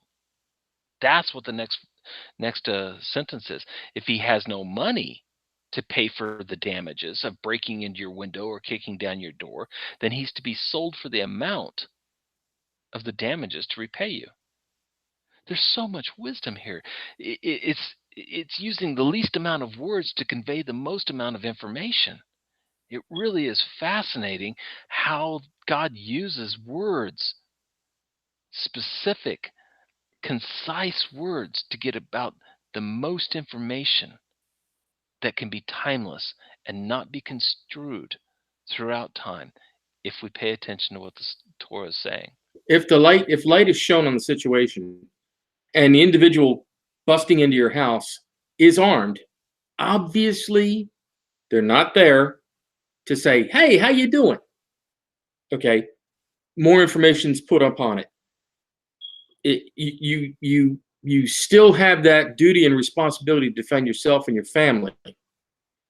That's what the next sentence is. If he has no money to pay for the damages of breaking into your window or kicking down your door, then he's to be sold for the amount of the damages to repay you. There's so much wisdom here. It's using the least amount of words to convey the most amount of information. It really is fascinating how God uses words, specific, concise words, to get about the most information that can be timeless and not be construed throughout time if we pay attention to what the Torah is saying. If light is shown on the situation and the individual busting into your house is armed, obviously they're not there to say, hey, how you doing? Okay, more information's put upon it. You still have that duty and responsibility to defend yourself and your family.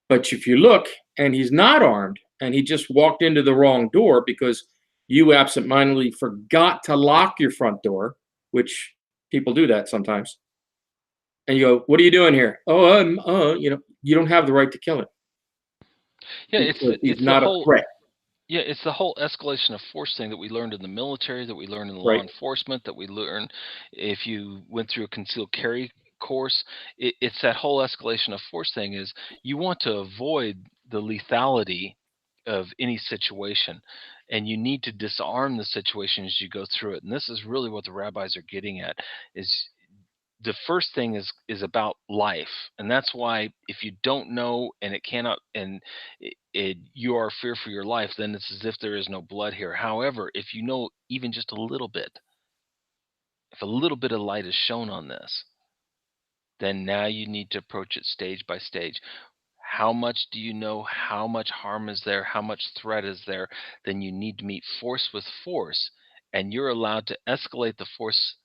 But if you look and he's not armed and he just walked into the wrong door because you absentmindedly forgot to lock your front door, which people do that sometimes, and you go, what are you doing here? Oh, you don't have the right to kill him. Yeah, he's not a threat. Yeah, it's the whole escalation of force thing that we learned in the military, that we learned in law Right. enforcement, that we learned if you went through a concealed carry course. It's that whole escalation of force thing is you want to avoid the lethality of any situation, and you need to disarm the situation as you go through it. And this is really what the rabbis are getting at, is the first thing is about life, and that's why if you don't know and it cannot, and you are fear for your life, then it's as if there is no blood here. However, if you know even just a little bit, if a little bit of light is shown on this, then now you need to approach it stage by stage. How much do you know? How much harm is there? How much threat is there? Then you need to meet force with force, and you're allowed to escalate the force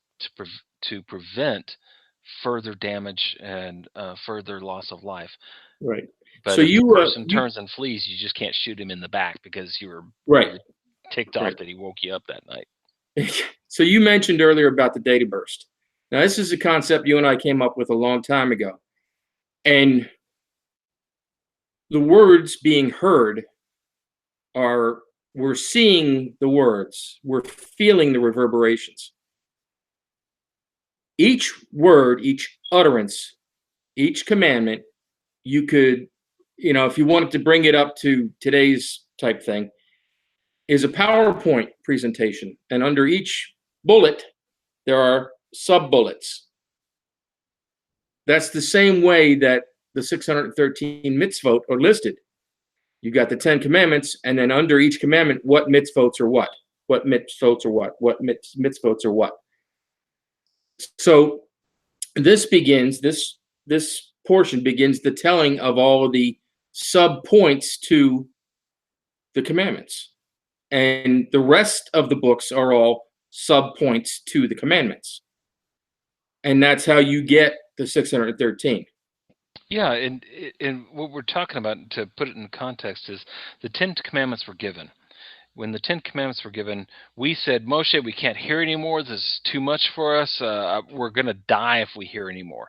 to prevent further damage and further loss of life. Right. But so if you the person turns and flees, you just can't shoot him in the back because you were right ticked off right. that he woke you up that night. So you mentioned earlier about the data burst. Now, this is a concept you and I came up with a long time ago. And the words being heard are, we're seeing the words, we're feeling the reverberations. Each word, each utterance, each commandment, you could, if you wanted to bring it up to today's type thing, is a PowerPoint presentation. And under each bullet, there are sub bullets. That's the same way that the 613 mitzvot are listed. You got the 10 commandments, and then under each commandment, what mitzvots are what? What mitzvots are what mitzvots are what? So this portion begins the telling of all of the sub points to the commandments. And the rest of the books are all sub points to the commandments. And that's how you get the 613. Yeah, and what we're talking about, to put it in context, is the 10 commandments were given. When the 10 commandments were given, we said, Moshe, we can't hear anymore. This is too much for us. We're going to die if we hear anymore.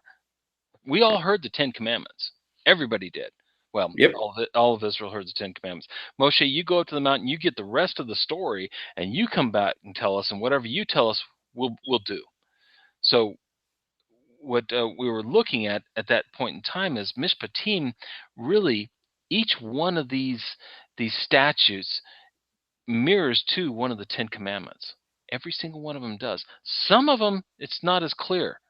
We all heard the 10 commandments. Everybody did. Well, Yep. all of Israel heard the 10 commandments. Moshe, you go up to the mountain, you get the rest of the story, and you come back and tell us, and whatever you tell us, we'll do. So what we were looking at that point in time is Mishpatim. Really, each one of these statutes mirrors to one of the 10 commandments. Every single one of them does. Some of them, it's not as clear.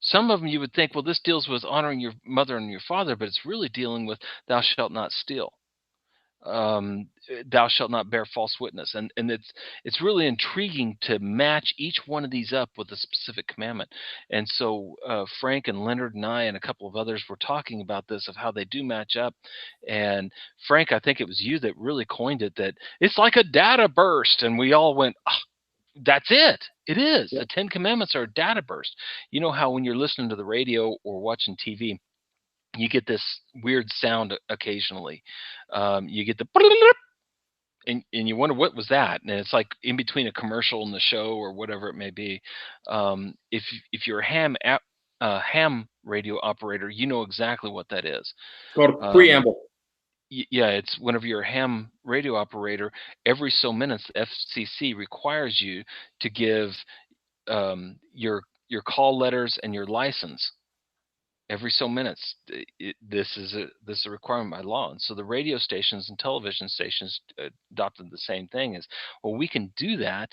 Some of them you would think, well, this deals with honoring your mother and your father, but it's really dealing with thou shalt not steal. Thou shalt not bear false witness, and it's really intriguing to match each one of these up with a specific commandment. And so Frank and Leonard and I and a couple of others were talking about this, of how they do match up. And Frank, I think it was you that really coined it, that it's like a data burst, and we all went, oh, that's it. It is. Yep. The 10 commandments are a data burst. You know how when you're listening to the radio or watching TV, you get this weird sound occasionally. You get the and you wonder what was that, and it's like in between a commercial and the show or whatever it may be. If you're a ham radio operator, you know exactly what that is. It's called a preamble. Yeah, it's whenever you're a ham radio operator, every so minutes the FCC requires you to give your call letters and your license. Every so minutes, this is a requirement by law. And so the radio stations and television stations adopted the same thing. Is, well, we can do that,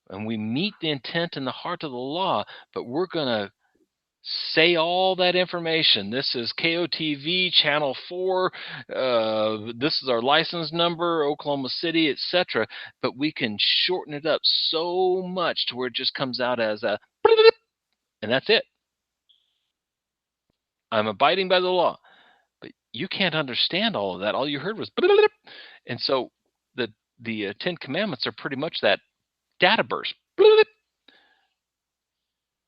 and we meet the intent and the heart of the law, but we're going to say all that information. This is KOTV channel 4. This is our license number, Oklahoma City, etc. But we can shorten it up so much to where it just comes out as a, and that's it. I'm abiding by the law. But you can't understand all of that. All you heard was, and so the 10 commandments are pretty much that data burst.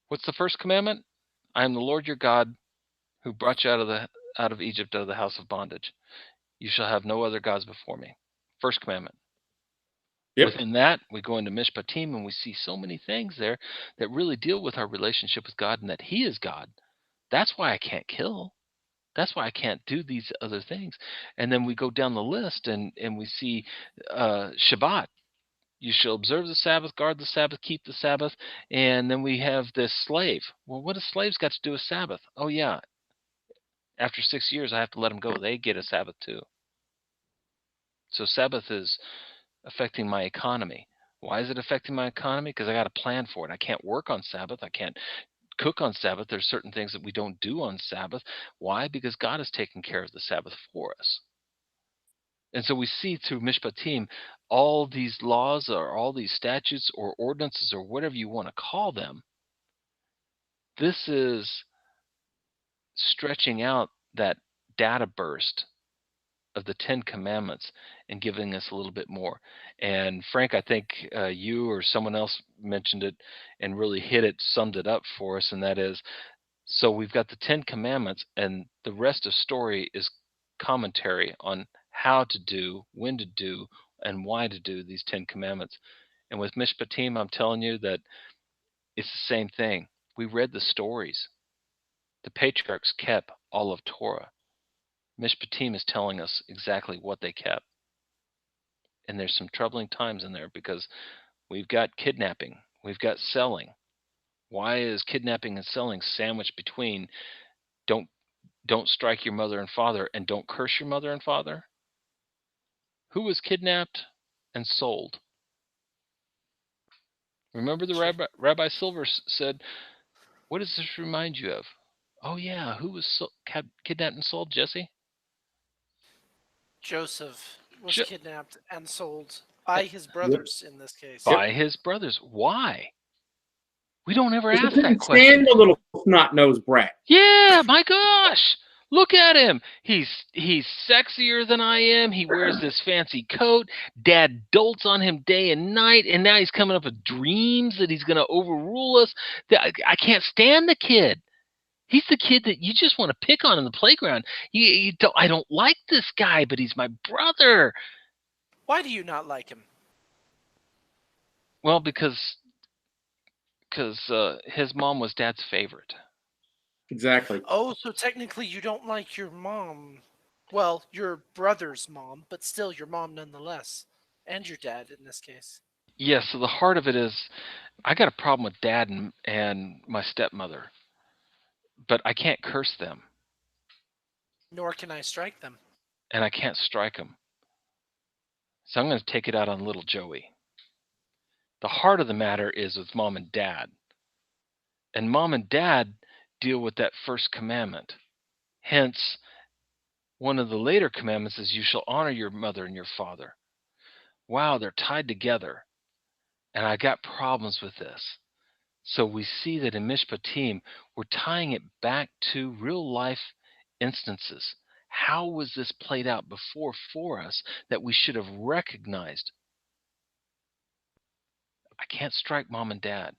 What's the first commandment? I am the Lord your God who brought you out of Egypt, out of the house of bondage. You shall have no other gods before me. First commandment. Yep. Within that, we go into Mishpatim, and we see so many things there that really deal with our relationship with God, and that He is God. That's why I can't kill. That's why I can't do these other things. And then we go down the list, and we see Shabbat. You shall observe the Sabbath, guard the Sabbath, keep the Sabbath. And then we have this slave. Well, what has slaves got to do with Sabbath? Oh, yeah. After 6 years, I have to let them go. They get a Sabbath too. So Sabbath is affecting my economy. Why is it affecting my economy? Because I got to plan for it. I can't work on Sabbath. I can't cook on Sabbath. There's certain things that we don't do on Sabbath. Why? Because God has taken care of the Sabbath for us. And so we see through Mishpatim all these laws or all these statutes or ordinances or whatever you want to call them. This is stretching out that data burst of the 10 commandments and giving us a little bit more. And Frank, I think you or someone else mentioned it and really summed it up for us. And that is, so we've got the 10 commandments, and the rest of story is commentary on how to do, when to do, and why to do these 10 commandments. And with Mishpatim, I'm telling you that it's the same thing. We read the stories. The patriarchs kept all of Torah. Mishpatim is telling us exactly what they kept. And there's some troubling times in there because we've got kidnapping, we've got selling. Why is kidnapping and selling sandwiched between don't don't strike your mother and father and don't curse your mother and father? Who was kidnapped and sold? Remember the Rabbi Silver said, "What does this remind you of?" Oh yeah, who was kidnapped and sold? Jesse? Joseph was Jo- kidnapped and sold by his Yep. brothers in this case. Yep. by his brothers. Why? We don't ever Because he ask that couldn't question. stand the little snot-nosed brat. Yeah, my gosh. Look at him. He's sexier than I am. He wears this fancy coat. Dad dolts on him day and night, and now he's coming up with dreams that he's going to overrule us. I can't stand the kid. He's the kid that you just want to pick on in the playground. I don't like this guy, but he's my brother. Why do you not like him? Well, because his mom was Dad's favorite. Exactly. Oh, so technically you don't like your mom. Well, your brother's mom, but still your mom nonetheless. And your dad in this case. Yeah, so the heart of it is I got a problem with Dad and my stepmother, but I can't curse them Nor can I strike them. and I can't strike them. So I'm going to take it out on little Joey. The heart of the matter is with Mom and Dad. And Mom and Dad deal with that first commandment. Hence, one of the later commandments is you shall honor your mother and your father. Wow, they're tied together. And I got problems with this. So we see that in Mishpatim, we're tying it back to real life instances. How was this played out before for us that we should have recognized? I can't strike mom and dad.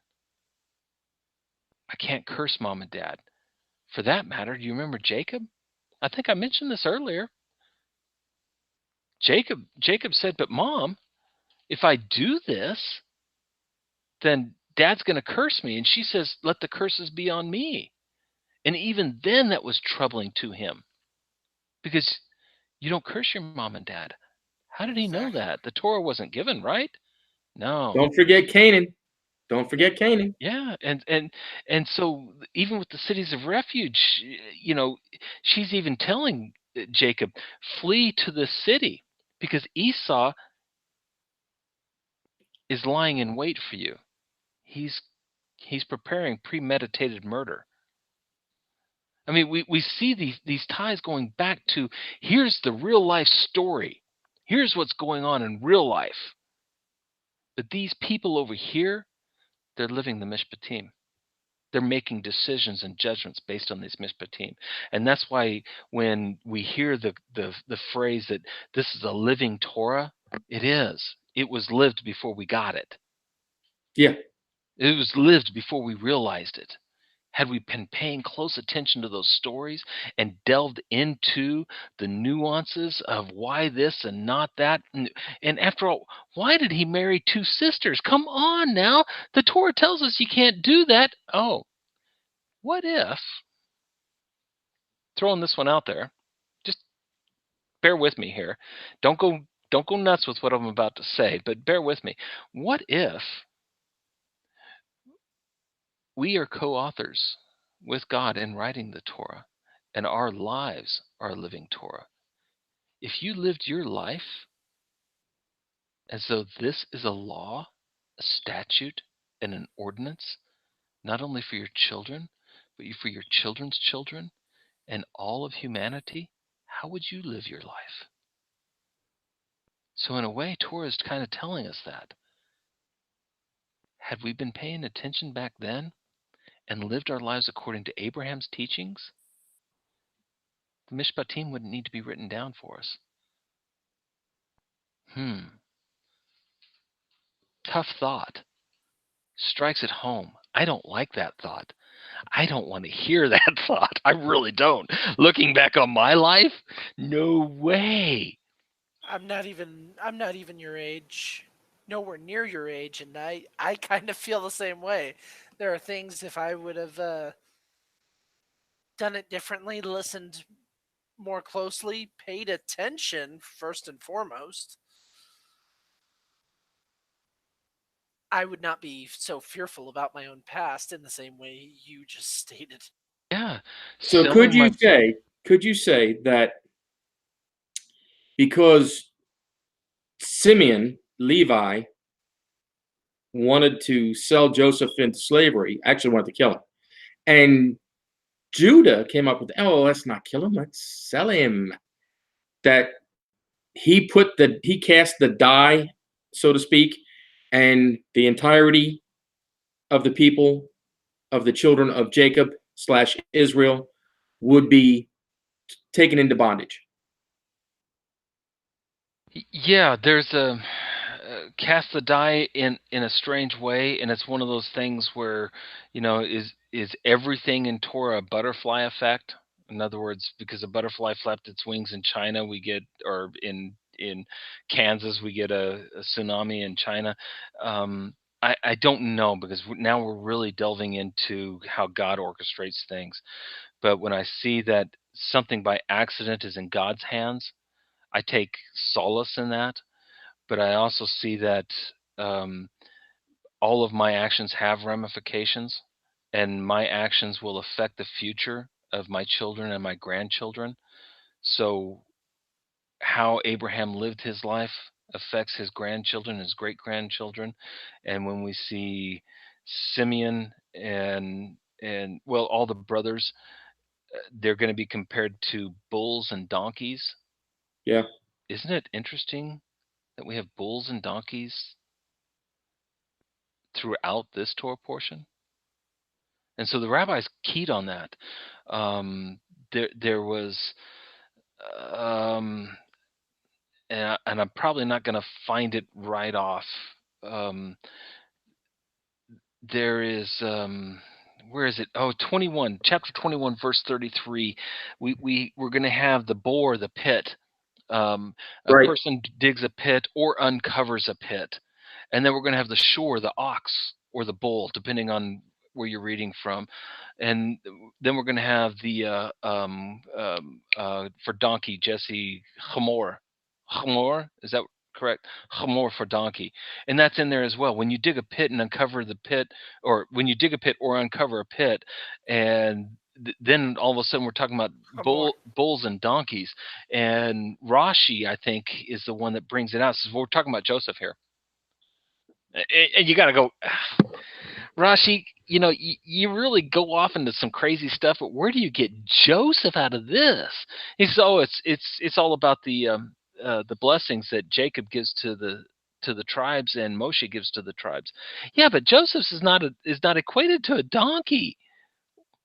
I can't curse mom and dad. For that matter, do you remember Jacob? I think I mentioned this earlier. Jacob said, "But mom, if I do this, then dad's going to curse me." And she says, "Let the curses be on me." And even then that was troubling to him because you don't curse your mom and dad. How did he know Exactly. that? The Torah wasn't given, right? No. Don't forget Canaan. Don't forget Canaan. Yeah, and so even with the cities of refuge, she's even telling Jacob, "Flee to this city because Esau is lying in wait for you. He's he's preparing premeditated murder." I mean, we see these ties going back to here's the real life story. Here's what's going on in real life. But these people over here, they're living the mishpatim. They're making decisions and judgments based on these mishpatim. And that's why when we hear the phrase that this is a living Torah, it is. It was lived before we got it. Yeah. It was lived before we realized it. Had we been paying close attention to those stories and delved into the nuances of why this and not that, and after all, why did he marry two sisters? Come on now. The Torah tells us you can't do that. Oh, what if, throwing this one out there, just bear with me here. Don't go nuts with what I'm about to say, but bear with me. What if we are co-authors with God in writing the Torah and our lives are a living Torah? If you lived your life as though this is a law, a statute, and an ordinance, not only for your children, but for your children's children and all of humanity, how would you live your life? So in a way, Torah is kind of telling us that. Had we been paying attention back then and lived our lives according to Abraham's teachings, the Mishpatim wouldn't need to be written down for us. Tough thought. Strikes at home. I don't like that thought. I don't want to hear that thought. I really don't. Looking back on my life, no way. I'm not even your age. Nowhere near your age, and I kind of feel the same way. There are things if I would have done it differently, listened more closely, paid attention first and foremost, I would not be so fearful about my own past in the same way you just stated. Yeah. So Selling my could you say that because Simeon, Levi, wanted to sell Joseph into slavery, actually wanted to kill him, and Judah came up with, oh, let's not kill him, let's sell him. That he cast the die, so to speak, and the entirety of the people of the children of Jacob slash Israel would be taken into bondage. Yeah, there's a cast the die in a strange way, and it's one of those things where, is everything in Torah a butterfly effect? In other words, because a butterfly flapped its wings in China, we get, or in Kansas, we get a tsunami in China. I don't know, because now we're really delving into how God orchestrates things. But when I see that something by accident is in God's hands, I take solace in that. But I also see that um, all of my actions have ramifications, and my actions will affect the future of my children and my grandchildren. So, how Abraham lived his life affects his grandchildren, his great grandchildren. And when we see Simeon and well, all the brothers, they're going to be compared to bulls and donkeys. Yeah. Isn't it interesting that we have bulls and donkeys throughout this Torah portion? And so the rabbis keyed on that. There was, um, and I'm probably not going to find it right off. Um, there is, where is it? Oh, 21, chapter 21, verse 33. We're going to have the bore, the pit. A Right. person digs a pit or uncovers a pit, and then we're going to have the shore, the ox or the bull, depending on where you're reading from, and then we're going to have the for donkey, Jesse, chamor. Chamor, is that correct? Chamor for donkey, and that's in there as well. When you dig a pit and uncover the pit, or when you dig a pit or uncover a pit, and then all of a sudden we're talking about More. bulls and donkeys. And Rashi, I think, is the one that brings it out. So we're talking about Joseph here, and you got to go, Rashi. You really go off into some crazy stuff, but where do you get Joseph out of this? He says, "Oh, it's all about the blessings that Jacob gives to the tribes and Moshe gives to the tribes." Yeah, but Joseph is not equated to a donkey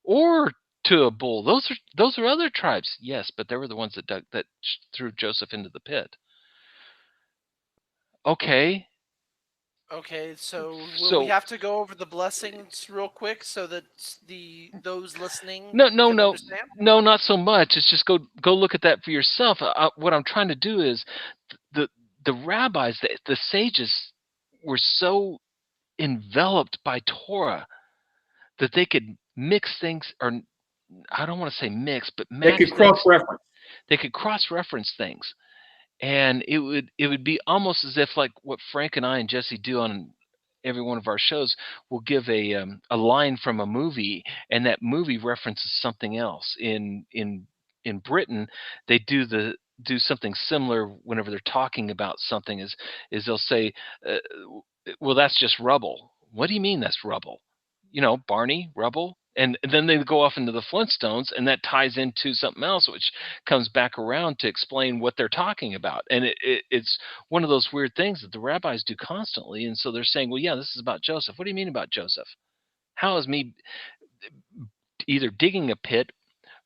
or to a bull. Those are other tribes. Yes, but they were the ones that threw Joseph into the pit. Okay. Okay, so will we So have to go over the blessings real quick so that those listening no, no, can no, understand? no, not so much. It's just go look at that for yourself. What I'm trying to do is the the rabbis, the sages, were so enveloped by Torah that they could mix things, or I don't want to say mix, but They match could cross things. reference. They could cross-reference things, and it would be almost as if, like what Frank and I and Jesse do on every one of our shows. We'll give a line from a movie, and that movie references something else. In Britain, they do something similar whenever they're talking about something. Is they'll say, uh, "Well, that's just rubble." What do you mean that's rubble? Barney, rubble. And then they go off into the Flintstones, and that ties into something else, which comes back around to explain what they're talking about. And it's one of those weird things that the rabbis do constantly. And so they're saying, well, yeah, this is about Joseph. What do you mean about Joseph? How is me either digging a pit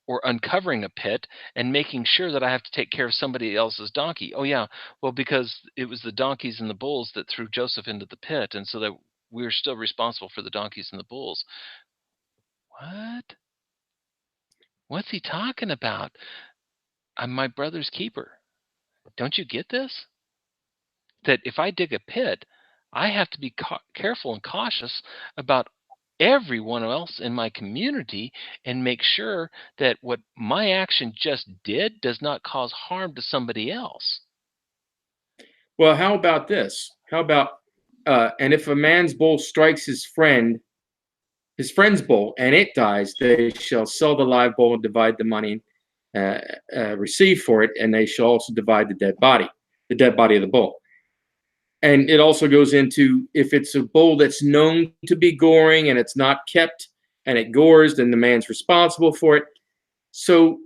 or uncovering a pit and making sure that I have to take care of somebody else's donkey? Oh, yeah, well, because it was the donkeys and the bulls that threw Joseph into the pit. And so that we're still responsible for the donkeys and the bulls. What? What's he talking about? I'm my brother's keeper. Don't you get this? That if I dig a pit, I have to be careful and cautious about everyone else in my community and make sure that what my action just did does not cause harm to somebody else. Well, how about this? How about, and if a man's bull strikes his friend's bull, and it dies, they shall sell the live bull and divide the money uh, received for it, and they shall also divide the dead body of the bull. And it also goes into, if it's a bull that's known to be goring and it's not kept and it gores, then the man's responsible for it. So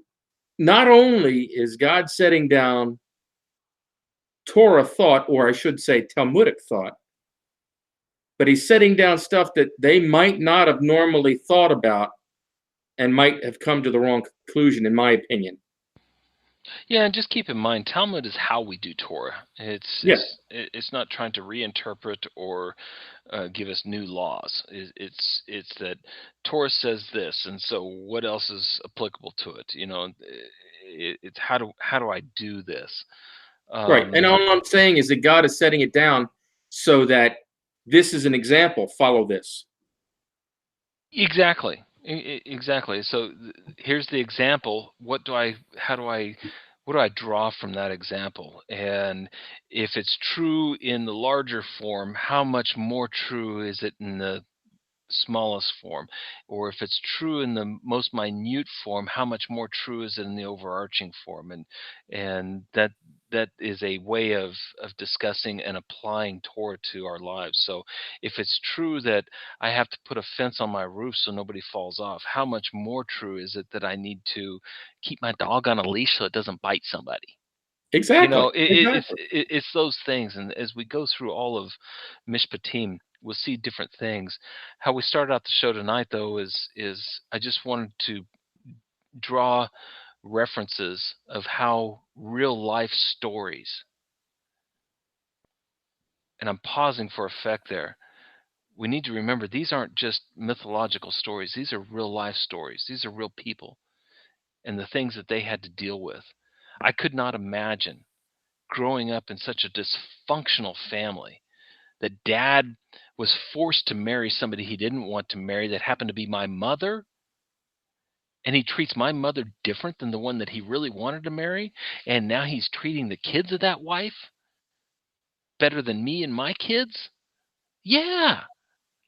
not only is God setting down Torah thought, or I should say Talmudic thought, but he's setting down stuff that they might not have normally thought about and might have come to the wrong conclusion, in my opinion. Yeah, and just keep in mind, Talmud is how we do Torah. Yeah. It's not trying to reinterpret or give us new laws. It's that Torah says this, and so what else is applicable to it? It's how do I do this? Right. And all I'm saying is that God is setting it down so that this is an example. Follow this. Exactly. Exactly. So here's the example. What do I draw from that example? And if it's true in the larger form, how much more true is it in the smallest form? Or if it's true in the most minute form, how much more true is it in the overarching form? And that is a way of discussing and applying Torah to our lives. So if it's true that I have to put a fence on my roof so nobody falls off, how much more true is it that I need to keep my dog on a leash so it doesn't bite somebody? Exactly. Exactly. It's those things. And as we go through all of Mishpatim, we'll see different things. How we started out the show tonight, though, is I just wanted to draw references of how real life stories, and I'm pausing for effect there. We need to remember these aren't just mythological stories. These are real life stories. These are real people and the things that they had to deal with. I could not imagine growing up in such a dysfunctional family that dad was forced to marry somebody he didn't want to marry that happened to be my mother, and he treats my mother different than the one that he really wanted to marry, and now he's treating the kids of that wife better than me and my kids. Yeah,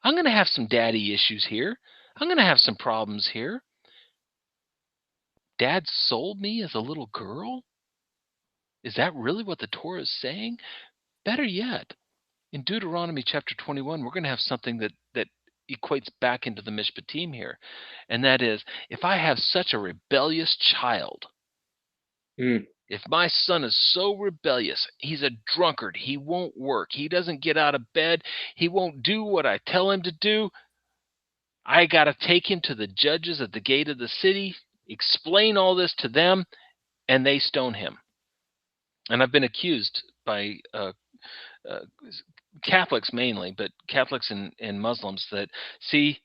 I'm going to have some daddy issues here. I'm going to have some problems here. Dad sold me as a little girl? Is that really what the Torah is saying? Better yet, in Deuteronomy chapter 21, we're going to have something that equates back into the Mishpatim here. And that is, if I have such a rebellious child, if my son is so rebellious, he's a drunkard, he won't work, he doesn't get out of bed, he won't do what I tell him to do, I got to take him to the judges at the gate of the city, explain all this to them, and they stone him. And I've been accused by uh, Catholics mainly, but Catholics and Muslims that see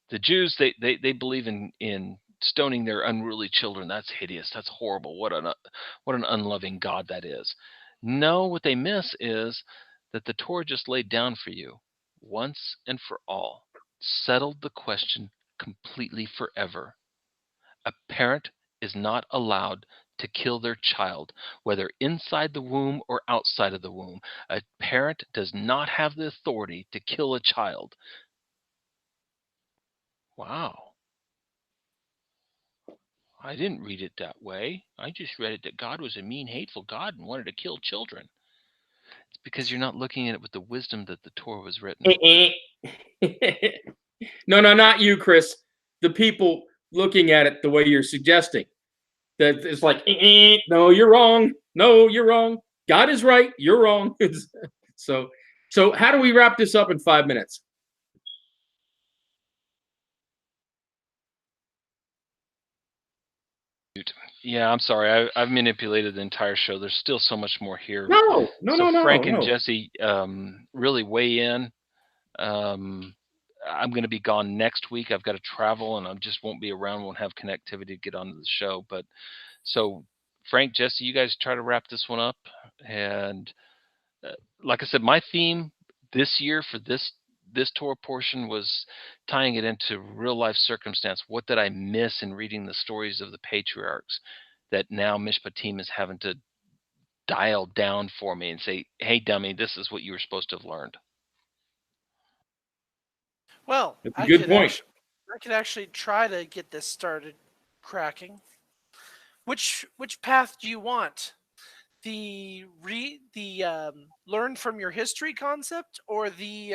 the Jews, they believe in stoning their unruly children. That's hideous. That's horrible. What an unloving God that is. No, what they miss is that the Torah just laid down for you once and for all, settled the question completely forever. A parent is not allowed to kill their child, whether inside the womb or outside of the womb. A parent does not have the authority to kill a child. Wow. I didn't read it that way. I just read it that God was a mean, hateful God and wanted to kill children. It's because you're not looking at it with the wisdom that the Torah was written. No, not you, Chris. The people looking at it the way you're suggesting. That it's like, no, you're wrong. No, you're wrong. God is right. You're wrong. so, so how do we wrap this up in 5 minutes? Yeah, I'm sorry. I've manipulated the entire show. There's still so much more here. No. So Frank and Jesse really weigh in. I'm going to be gone next week. I've got to travel, and I just won't be around. Won't have connectivity to get onto the show. But so, Frank, Jesse, you guys try to wrap this one up. And like I said, my theme this year for this this Torah portion was tying it into real life circumstance. What did I miss in reading the stories of the patriarchs that now Mishpatim is having to dial down for me and say, hey, dummy, this is what you were supposed to have learned? Well, That's a good point. I could actually try to get this started cracking. Which path do you want? The learn from your history concept, or the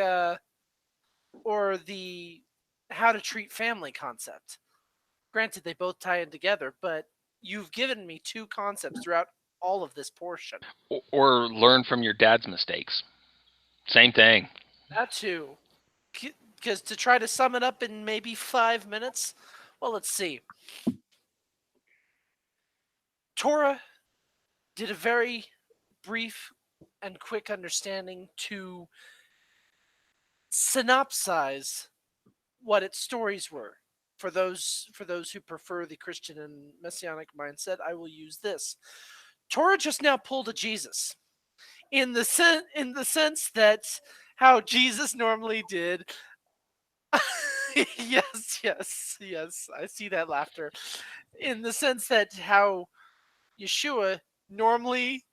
how to treat family concept? Granted, they both tie in together, but you've given me two concepts throughout all of this portion. Or learn from your dad's mistakes. Same thing. That too. Because to try to sum it up in maybe 5 minutes, well, let's see. Torah did a very brief and quick understanding to synopsize what its stories were. For those who prefer the Christian and Messianic mindset, I will use this. Torah just now pulled a Jesus, in the sense that how Jesus normally did. yes, I see that laughter. In the sense that how Yeshua normally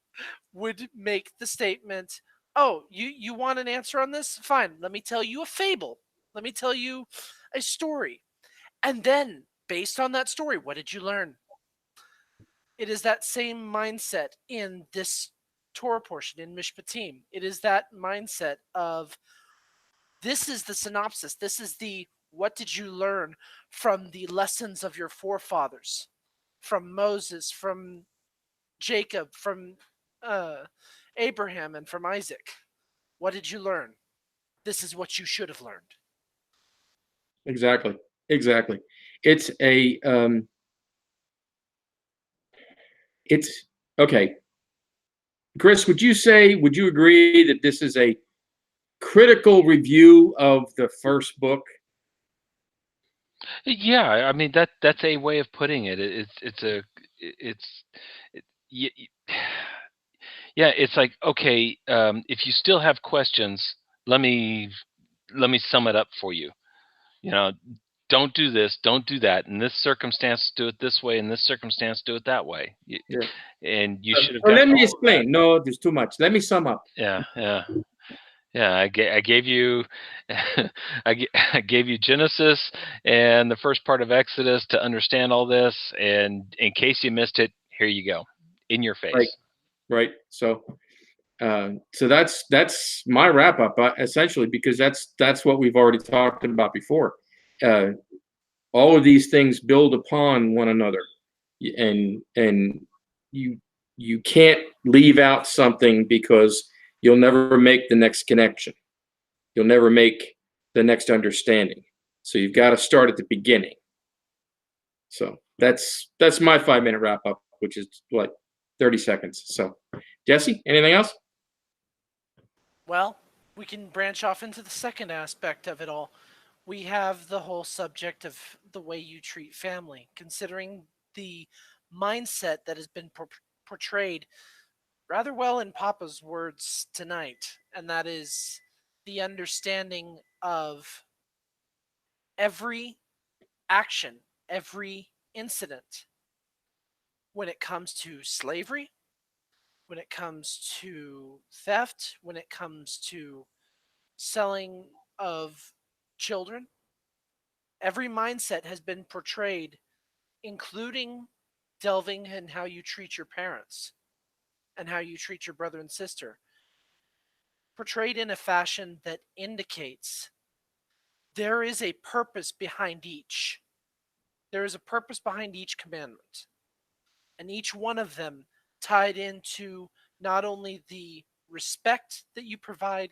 would make the statement, "Oh, you want an answer on this? Fine, let me tell you a fable. Let me tell you a story." And then, based on that story, what did you learn? It is that same mindset in this Torah portion in Mishpatim. It is that mindset of, this is the synopsis. This is the what did you learn from the lessons of your forefathers, from Moses, from Jacob, from Abraham, and from Isaac. What did you learn? This is what you should have learned. Exactly. Exactly. It's a it's okay. Chris, would you agree that this is a critical review of the first book? Yeah, I mean that's a way of putting it. It's it, yeah. It's like, okay, if you still have questions, let me sum it up for you. You know, don't do this, don't do that. In this circumstance, do it this way. In this circumstance, do it that way. Yeah. And you should have So let gotten me all of that. explain. No, there's too much. Let me sum up. Yeah, yeah. Yeah, I gave you, I gave you Genesis and the first part of Exodus to understand all this. And in case you missed it, here you go, in your Right. face. Right. So that's my wrap up, essentially, because that's what we've already talked about before. Uh, all of these things build upon one another, and you can't leave out something because you'll never make the next connection. You'll never make the next understanding. So you've got to start at the beginning. So that's my 5 minute wrap up, which is like 30 seconds. So Jesse, anything else? Well, we can branch off into the second aspect of it all. We have the whole subject of the way you treat family, considering the mindset that has been portrayed rather well in Papa's words tonight, and that is the understanding of every action, every incident, when it comes to slavery, when it comes to theft, when it comes to selling of children. Every mindset has been portrayed, including delving in how you treat your parents and how you treat your brother and sister, portrayed in a fashion that indicates there is a purpose behind each. There is a purpose behind each commandment, and each one of them tied into not only the respect that you provide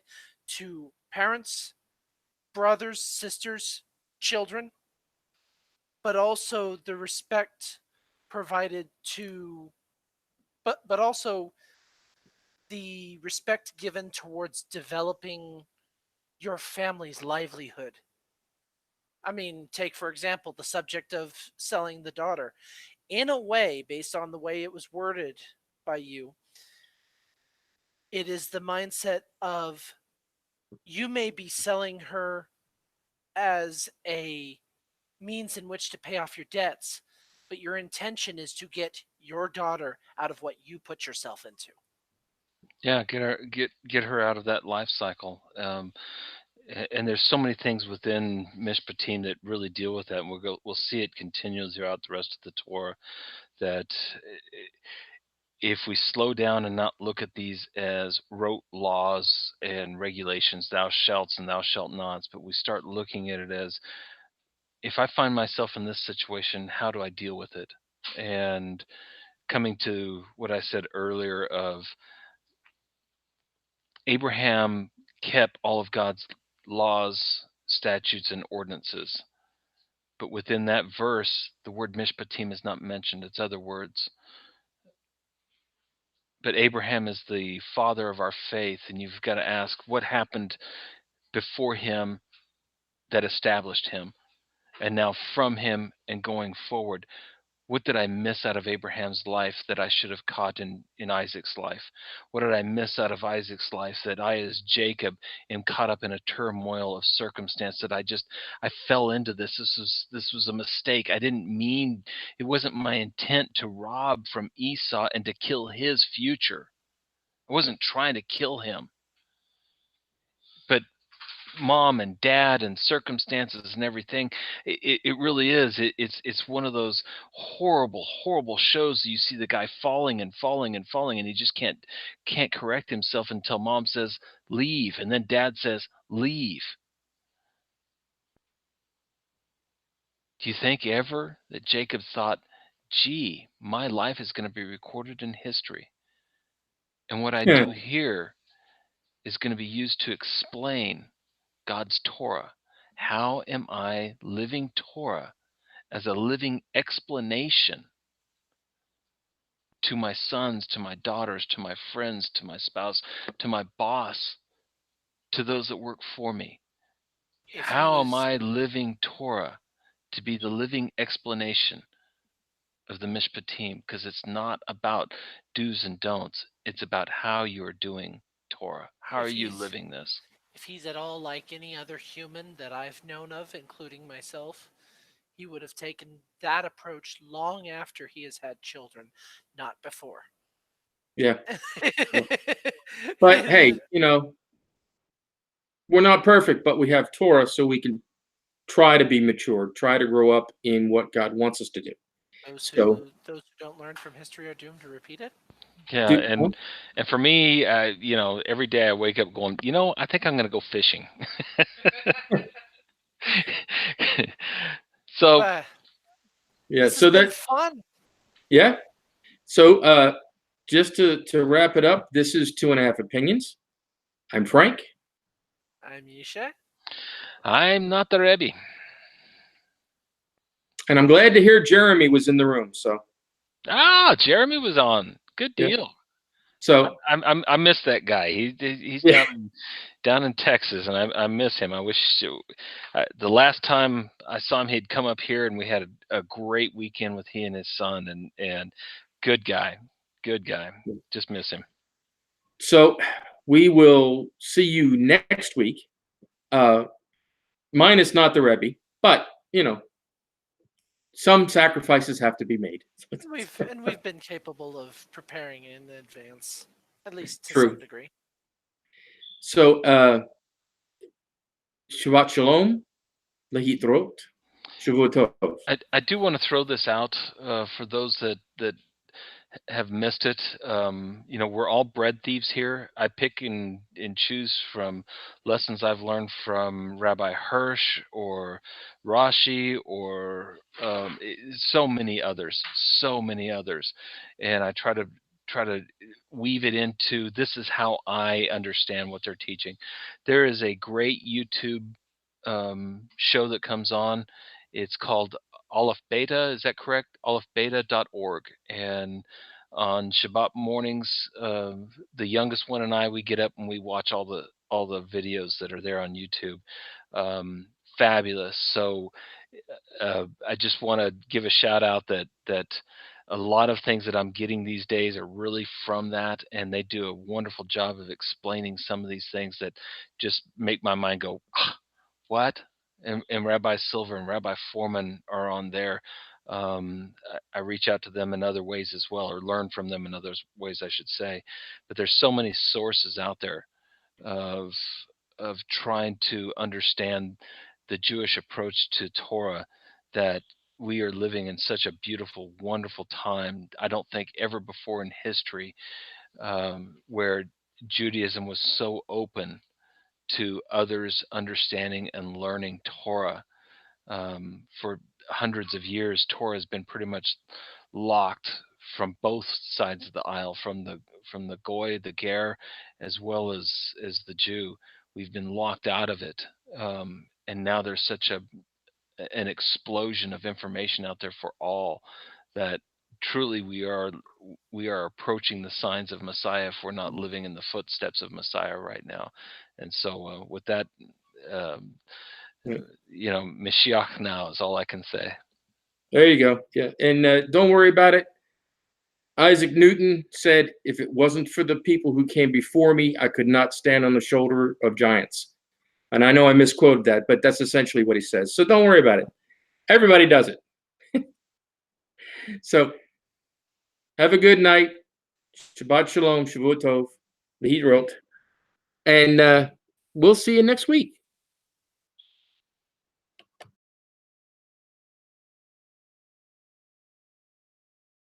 to parents, brothers, sisters, children, but also the respect provided to, but also the respect given towards developing your family's livelihood. I mean, take for example the subject of selling the daughter. In a way, based on the way it was worded by you, it is the mindset of You may be selling her as a means in which to pay off your debts, but your intention is to get your daughter out of what you put yourself into. Yeah, get her out of that life cycle. And there's so many things within Mishpatim that really deal with that. And we'll see it continually throughout the rest of the Torah. That if we slow down and not look at these as rote laws and regulations, thou shalts and thou shalt nots, but we start looking at it as, if I find myself in this situation, how do I deal with it? And coming to what I said earlier of Abraham kept all of God's laws, statutes, and ordinances. But within that verse, the word mishpatim is not mentioned. It's other words. But Abraham is the father of our faith, and you've got to ask what happened before him that established him, and now from him and going forward. What did I miss out of Abraham's life that I should have caught in Isaac's life? What did I miss out of Isaac's life that I, as Jacob, am caught up in a turmoil of circumstance that I fell into this. This was a mistake. I didn't mean, it wasn't my intent to rob from Esau and to kill his future. I wasn't trying to kill him. But mom and dad and circumstances and everything, it really is, it's one of those horrible shows that you see the guy falling and falling and falling, and he just can't correct himself until mom says leave, and then dad says leave. Do you think ever that Jacob thought, gee, my life is going to be recorded in history, and what I Yeah. do here is going to be used to explain God's Torah? How am I living Torah as a living explanation to my sons, to my daughters, to my friends, to my spouse, to my boss, to those that work for me? If he How am was I living Torah to be the living explanation of the Mishpatim? Because it's not about do's and don'ts. It's about how you are doing Torah. How are if you he's living this? if he's at all like any other human that I've known of, including myself, he would have taken that approach long after he has had children, not before. Yeah. But hey, we're not perfect, but we have Torah, so we can try to be mature, try to grow up in what God wants us to do. So, those who don't learn from history are doomed to repeat it. Yeah, do, and for me, every day I wake up going, I think I'm going to go fishing. So Well, yeah. this has So been that fun. yeah. So just to wrap it up, this is Two and a Half Opinions. I'm Frank, I'm Yisha. I'm not the Rebbe. and I'm glad to hear Jeremy was in the room. So Jeremy was on. Good yeah. deal. So I miss that guy. He's yeah. down in Texas, and I miss him. I wish the last time I saw him, he'd come up here, and we had a great weekend with he and his son, and good guy, Just miss him. So we will see you next week. Mine is not the Rebbe, but some sacrifices have to be made. We've been capable of preparing in advance, at least to True. some degree. So Shabbat Shalom, Lehitrot, Shavua Tov. I do want to throw this out for those that have missed it. We're all bread thieves here. I pick and choose from lessons I've learned from Rabbi Hirsch or Rashi or so many others, and I try to weave it into, this is how I understand what they're teaching. There is a great YouTube show that comes on. It's called Aleph Beta, is that correct? AlephBeta.org. And on Shabbat mornings, the youngest one and I, we get up and we watch all the videos that are there on YouTube. Fabulous. So I just want to give a shout out that a lot of things that I'm getting these days are really from that, and they do a wonderful job of explaining some of these things that just make my mind go, "Ah, what?" And Rabbi Silver and Rabbi Foreman are on there. I reach out to them in other ways as well, or learn from them in other ways, I should say. But there's so many sources out there of trying to understand the Jewish approach to Torah, that we are living in such a beautiful, wonderful time. I don't think ever before in history where Judaism was so open to others understanding and learning Torah. For hundreds of years, Torah has been pretty much locked from both sides of the aisle, from the goy, the ger, as well as the Jew. We've been locked out of it, and now there's such an explosion of information out there for all, that truly we are approaching the signs of Messiah if we're not living in the footsteps of Messiah right now. And so with that, um, Yeah. Mashiach now is all I can say. There you go. Yeah, and don't worry about it. Isaac Newton said, "If it wasn't for the people who came before me, I could not stand on the shoulder of giants." And I know I misquoted that, but that's essentially what he says. So don't worry about it. Everybody does it. So have a good night. Shabbat shalom, Shavua tov, Lehitrot, and we'll see you next week.